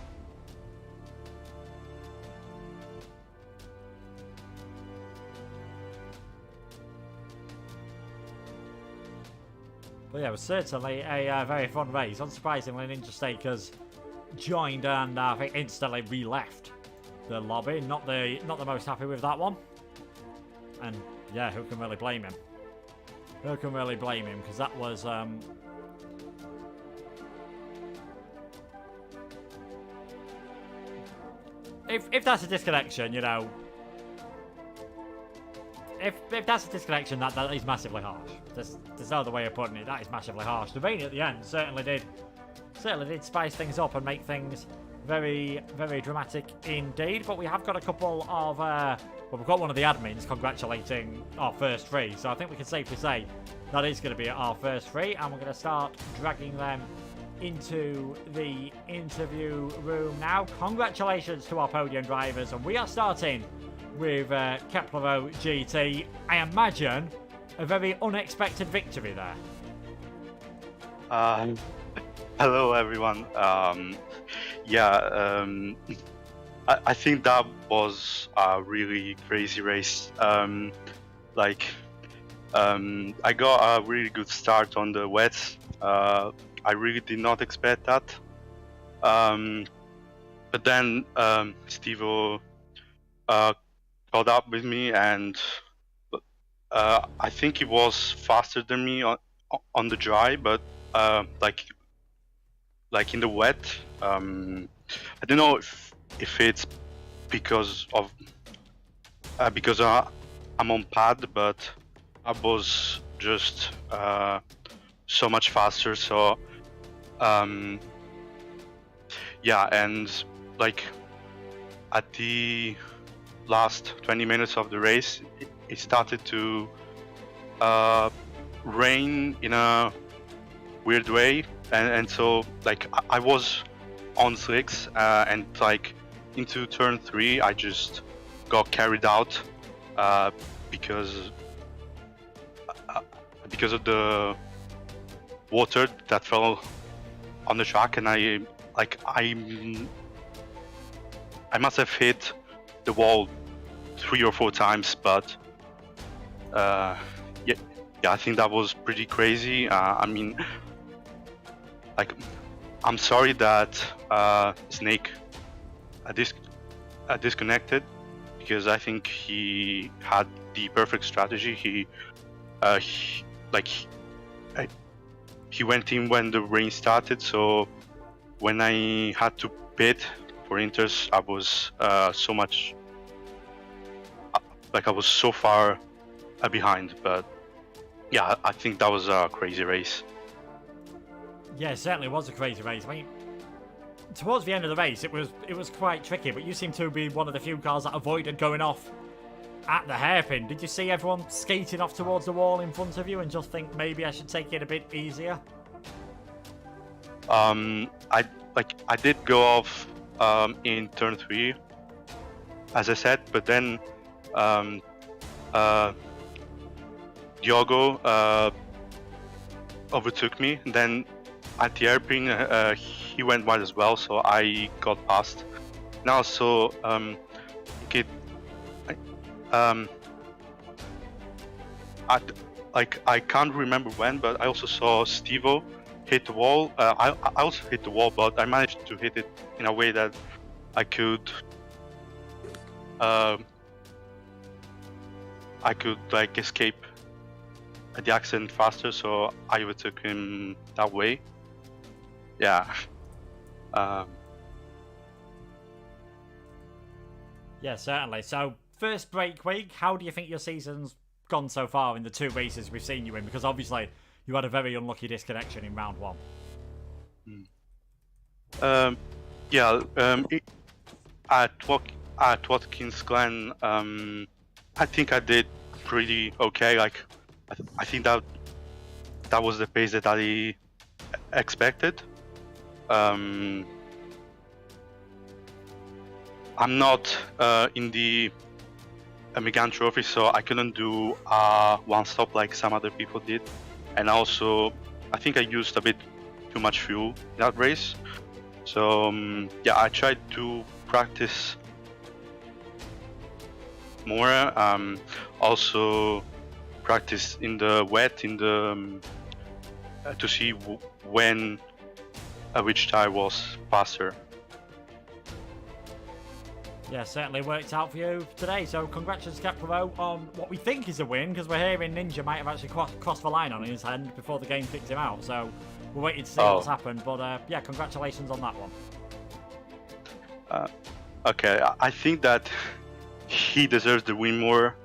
But yeah, it was certainly a very fun race. Unsurprisingly, Ninja Steak has joined and I think instantly re-left the lobby. Not the most happy with that one. And yeah, who can really blame him? Who can really blame him? Because that was if that's a disconnection, you know. If that's a disconnection, that is massively harsh. There's no other way of putting it. That is massively harsh. The rain at the end certainly did spice things up and make things very, very dramatic indeed. But we have got a couple of well, we've got one of the admins congratulating our first three, so I think we can safely say that is going to be our first three, and we're going to start dragging them into the interview room now. Congratulations to our podium drivers, and we are starting with Kepler GT. I imagine a very unexpected victory there. Hello everyone. I think that was a really crazy race. I got a really good start on the wets. I really did not expect that. But then Steve-O caught up with me, and I think he was faster than me on the dry, but like in the wet, I don't know if it's because I'm on pad, but I was just so much faster. So yeah, and like at the last 20 minutes of the race, it started to rain in a weird way, and so like I was on slicks, and like into turn 3 I just got carried out because of the water that fell on the track, and I must have hit the wall 3 or 4 times, but yeah, I think that was pretty crazy. I mean, like, I'm sorry that Snake disconnected, because I think he had the perfect strategy. He went in when the rain started, so when I had to pit for inters, I was I was so far behind. But yeah, I think that was a crazy race. Yeah, it certainly was a crazy race. I mean, towards the end of the race, it was quite tricky, but you seem to be one of the few cars that avoided going off at the hairpin. Did you see everyone skating off towards the wall in front of you and just think maybe I should take it a bit easier? I did go off in turn 3, as I said, but then Diogo overtook me, and then at the airpin, he went wide as well, so I got past. And also, I can't remember when, but I also saw Stevo hit the wall. I also hit the wall, but I managed to hit it in a way that I could like escape the accident faster, so I overtook him that way. Yeah. Yeah, certainly. So, first break week, how do you think your season's gone so far in the 2 races we've seen you in? Because obviously you had a very unlucky disconnection in round 1. At Watkins Glen, I think I did pretty okay. Like, I think that was the pace that I expected. I'm not in the Megan Trophy, so I couldn't do one stop like some other people did. And also, I think I used a bit too much fuel in that race. So yeah, I tried to practice more. Also, practice in the wet, in the to see when which tire was faster. Yeah, certainly worked out for you today. So congratulations, Gr.4, on what we think is a win, because we're hearing Ninja might have actually crossed the line on his hand before the game kicked him out. So we're waiting to see what's happened. But yeah, congratulations on that one. Okay, I think that he deserves the win more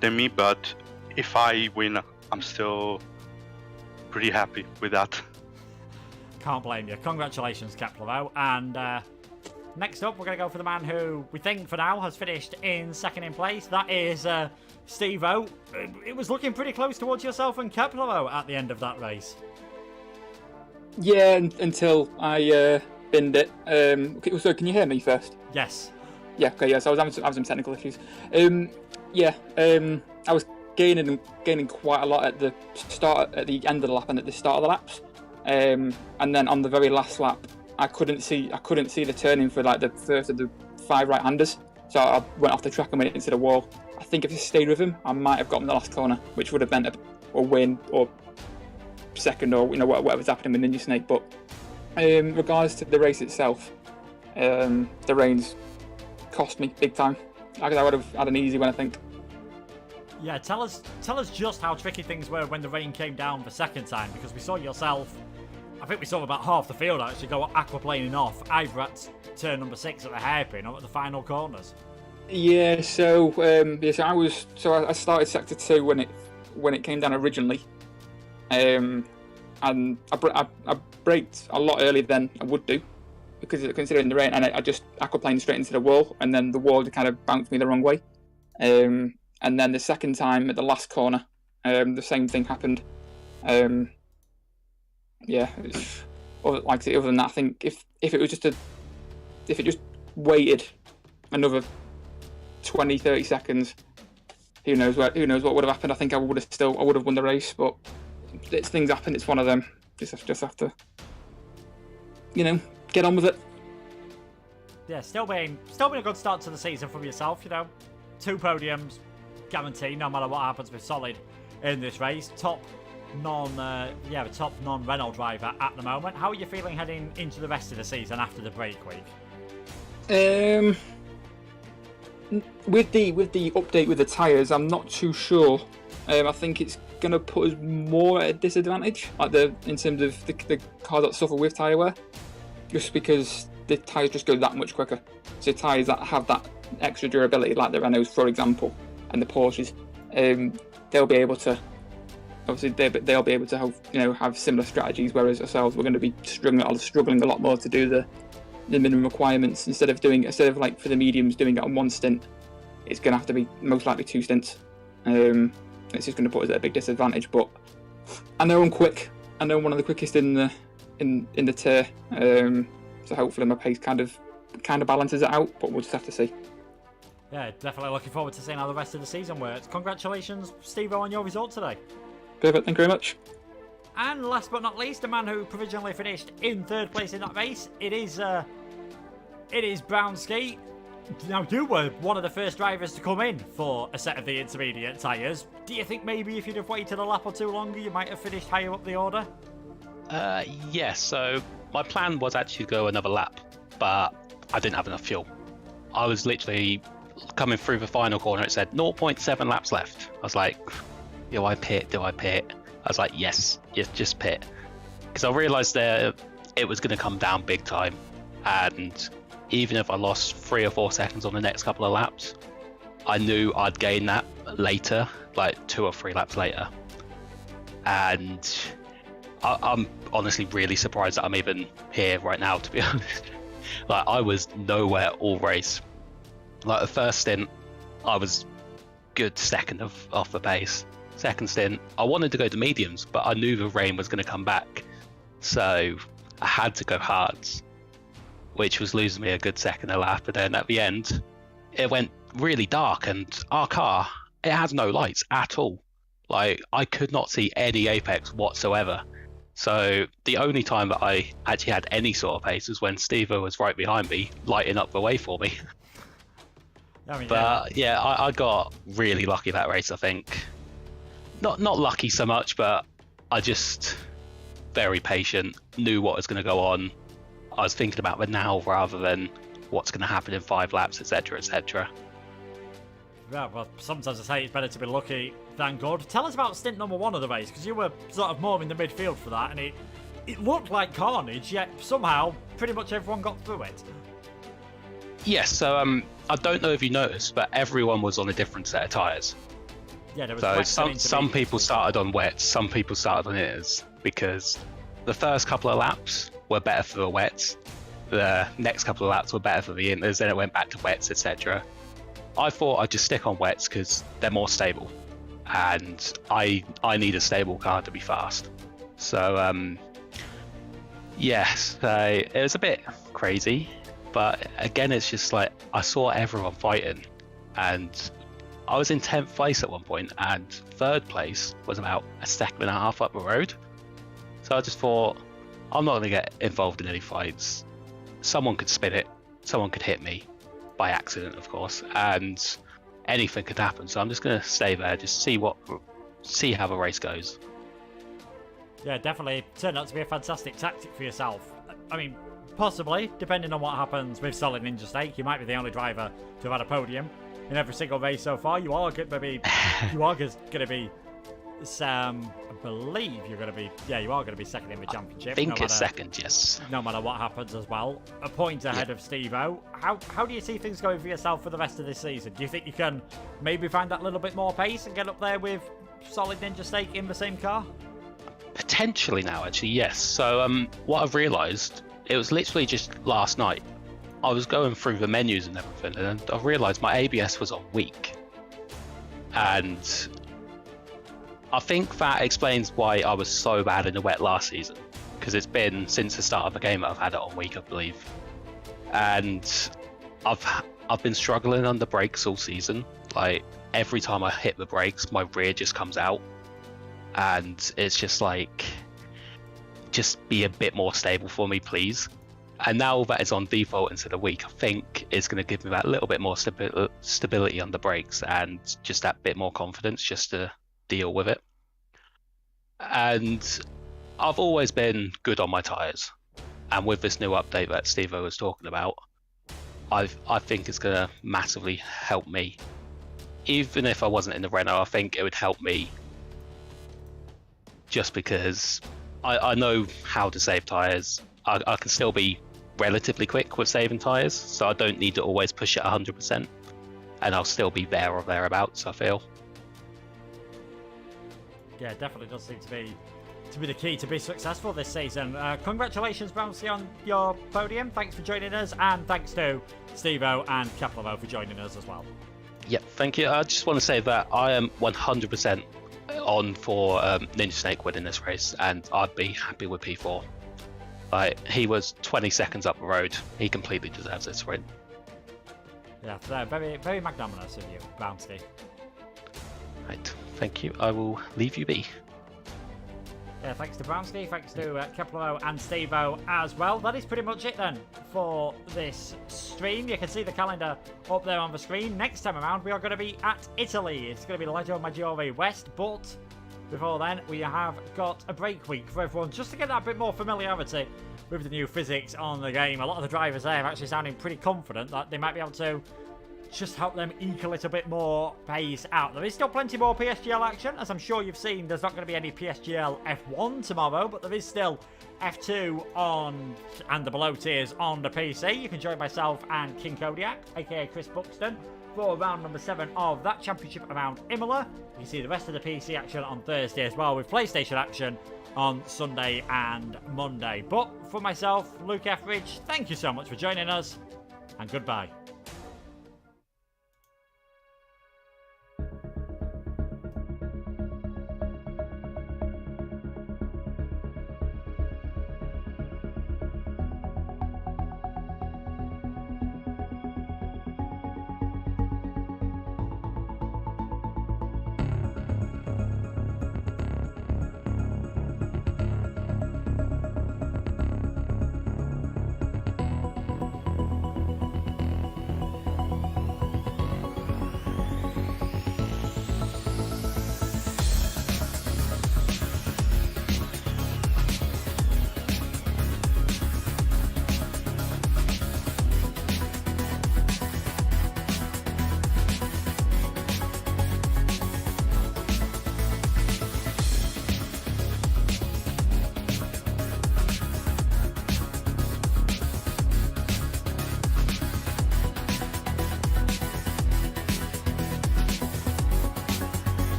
than me, but if I win, I'm still pretty happy with that. Can't blame you. Congratulations, Gr.4. And next up, we're going to go for the man who we think for now has finished in second in place. That is Steve-O. It was looking pretty close towards yourself and Gr.4 at the end of that race. Yeah, until I binned it. So can you hear me first? Yes. Yeah, okay, yeah, so I was having some technical issues. I was gaining quite a lot at the end of the lap and at the start of the laps. And then on the very last lap, I couldn't see the turning for like the first of the 5 right-handers, so I went off the track and went into the wall. I think if I stayed with him, I might have gotten the last corner, which would have meant a win or second, or whatever's happening with Ninja Snake. But in regards to the race itself, the rains cost me big time. I would have had an easy one, I think. Yeah, tell us just how tricky things were when the rain came down the second time, because we saw yourself. I think we saw about half the field actually go aquaplaning off, either at turn number 6 at the hairpin or at the final corners. Yeah, so I started sector 2 when it came down originally, and I braked a lot earlier than I would do, because considering the rain, and I just aquaplaned straight into the wall, and then the wall kind of bounced me the wrong way. And then the second time at the last corner, the same thing happened. Yeah, like I say, other than that, I think if it just waited another 20-30 seconds, who knows what would have happened. I think I would have won the race, but things happen. It's one of them. Just have to, get on with it. Yeah, still been a good start to the season from yourself. 2 podiums, guaranteed, no matter what happens with Solid in this race. Top non-Renault driver at the moment. How are you feeling heading into the rest of the season after the break week? With the update with the tyres, I'm not too sure. I think it's going to put us more at a disadvantage, in terms of the cars that suffer with tyre wear, just because the tyres just go that much quicker. So tyres that have that extra durability, like the Renaults, for example, and the Porsches, they'll be able to. Obviously, they'll be able to have similar strategies, whereas ourselves, we're going to be struggling a lot more to do the minimum requirements. Instead of like for the mediums doing it on 1 stint, it's going to have to be most likely 2 stints. It's just going to put us at a big disadvantage. But I know I'm quick. I know I'm one of the quickest in the tier. So hopefully my pace kind of balances it out. But we'll just have to see. Yeah, definitely looking forward to seeing how the rest of the season works. Congratulations, Steve-O, on your result today. Perfect, thank you very much. And last but not least, a man who provisionally finished in 3rd place in that race. It is Brownski. Now, you were one of the first drivers to come in for a set of the intermediate tyres. Do you think maybe if you'd have waited a lap or two longer, you might have finished higher up the order? Yes, so my plan was actually to go another lap, but I didn't have enough fuel. I was literally coming through the final corner, it said 0.7 laps left. I was like, do I pit? I was like, yes, just pit. Because I realised that it was going to come down big time, and even if I lost 3 or 4 seconds on the next couple of laps, I knew I'd gain that later, like 2 or 3 laps later. And I'm honestly really surprised that I'm even here right now, to be honest. Like, I was nowhere all race. Like, the first stint, I was good second off the pace. Second stint, I wanted to go to mediums, but I knew the rain was going to come back. So I had to go hards, which was losing me a good second a lap. And then at the end, it went really dark, and our car, it has no lights at all. Like, I could not see any apex whatsoever. So the only time that I actually had any sort of pace was when Steve-O was right behind me, lighting up the way for me. I mean, But yeah, I got really lucky that race, I think. Not lucky so much, but I just very patient, knew what was going to go on. I was thinking about the now rather than what's going to happen in 5 laps, etc., etc. Yeah, well, sometimes I say it's better to be lucky than good. Tell us about stint number 1 of the race, because you were sort of more in the midfield for that, and it looked like carnage, yet somehow pretty much everyone got through it. Yes, so I don't know if you noticed, but everyone was on a different set of tyres. Yeah, there was so some people started on wets, some people started on inners, because the first couple of laps were better for the wets, the next couple of laps were better for the inners, then it went back to wets, etc. I thought I'd just stick on wets because they're more stable, and I need a stable car to be fast. So yes, so it was a bit crazy, but again, it's just like I saw everyone fighting, and I was in 10th place at one point, and 3rd place was about a second and a half up the road. So I just thought, I'm not going to get involved in any fights. Someone could spin it, someone could hit me, by accident, of course, and anything could happen. So I'm just going to stay there, just see how the race goes. Yeah, definitely turned out to be a fantastic tactic for yourself. I mean, possibly, depending on what happens with Solid Ninja Snake, you might be the only driver to have had a podium in every single race so far. You are going to be, I believe you're going to be, yeah, you are going to be second in the championship. I think it's second, yes. No matter what happens as well. A point ahead of Steve-O. How do you see things going for yourself for the rest of this season? Do you think you can maybe find that little bit more pace and get up there with Solid Ninja Snake in the same car? Potentially now, actually, yes. So what I've realised, it was literally just last night. I was going through the menus and everything, and I realised my ABS was on weak. And I think that explains why I was so bad in the wet last season, because it's been since the start of the game that I've had it on weak, I believe. And I've been struggling on the brakes all season. Like, every time I hit the brakes, my rear just comes out, and it's just like, just be a bit more stable for me, please. And now that it's on default instead of weak, I think it's going to give me that little bit more stability on the brakes and just that bit more confidence just to deal with it. And I've always been good on my tyres, and with this new update that Steve-O was talking about, I think it's going to massively help me. Even if I wasn't in the Renault, I think it would help me just because I know how to save tyres. I can still be relatively quick with saving tyres, so I don't need to always push it 100%, and I'll still be there or thereabouts, I feel. Yeah, it definitely does seem to be the key to be successful this season. Congratulations, Bouncy, on your podium. Thanks for joining us, and thanks to Steve-O and Caplamo for joining us as well. Yeah, thank you. I just want to say that I am 100% on for Ninja Snake winning this race, and I'd be happy with P4. He was 20 seconds up the road. He completely deserves this win. Yeah, very, very magnanimous of you, Bouncy. Right, thank you. I will leave you be. Thanks to Brownski, thanks to Kepler and Stevo as well. That is pretty much it then for this stream. You can see the calendar up there on the screen. Next time around, we are going to be at Italy. It's going to be Leggio Maggiore West, but before then, we have got a break week for everyone just to get that bit more familiarity with the new physics on the game. A lot of the drivers there are actually sounding pretty confident that they might be able to just help them eke a little bit more pace out. There is still plenty more PSGL action. As I'm sure you've seen, there's not going to be any PSGL F1 tomorrow, but there is still F2 on and the below tiers on the PC. You can join myself and King Kodiak, aka Chris Buxton, for round number 7 of that championship around Imola. You can see the rest of the PC action on Thursday as well, with PlayStation action on Sunday and Monday. But for myself, Luke Etheridge, thank you so much for joining us, and goodbye.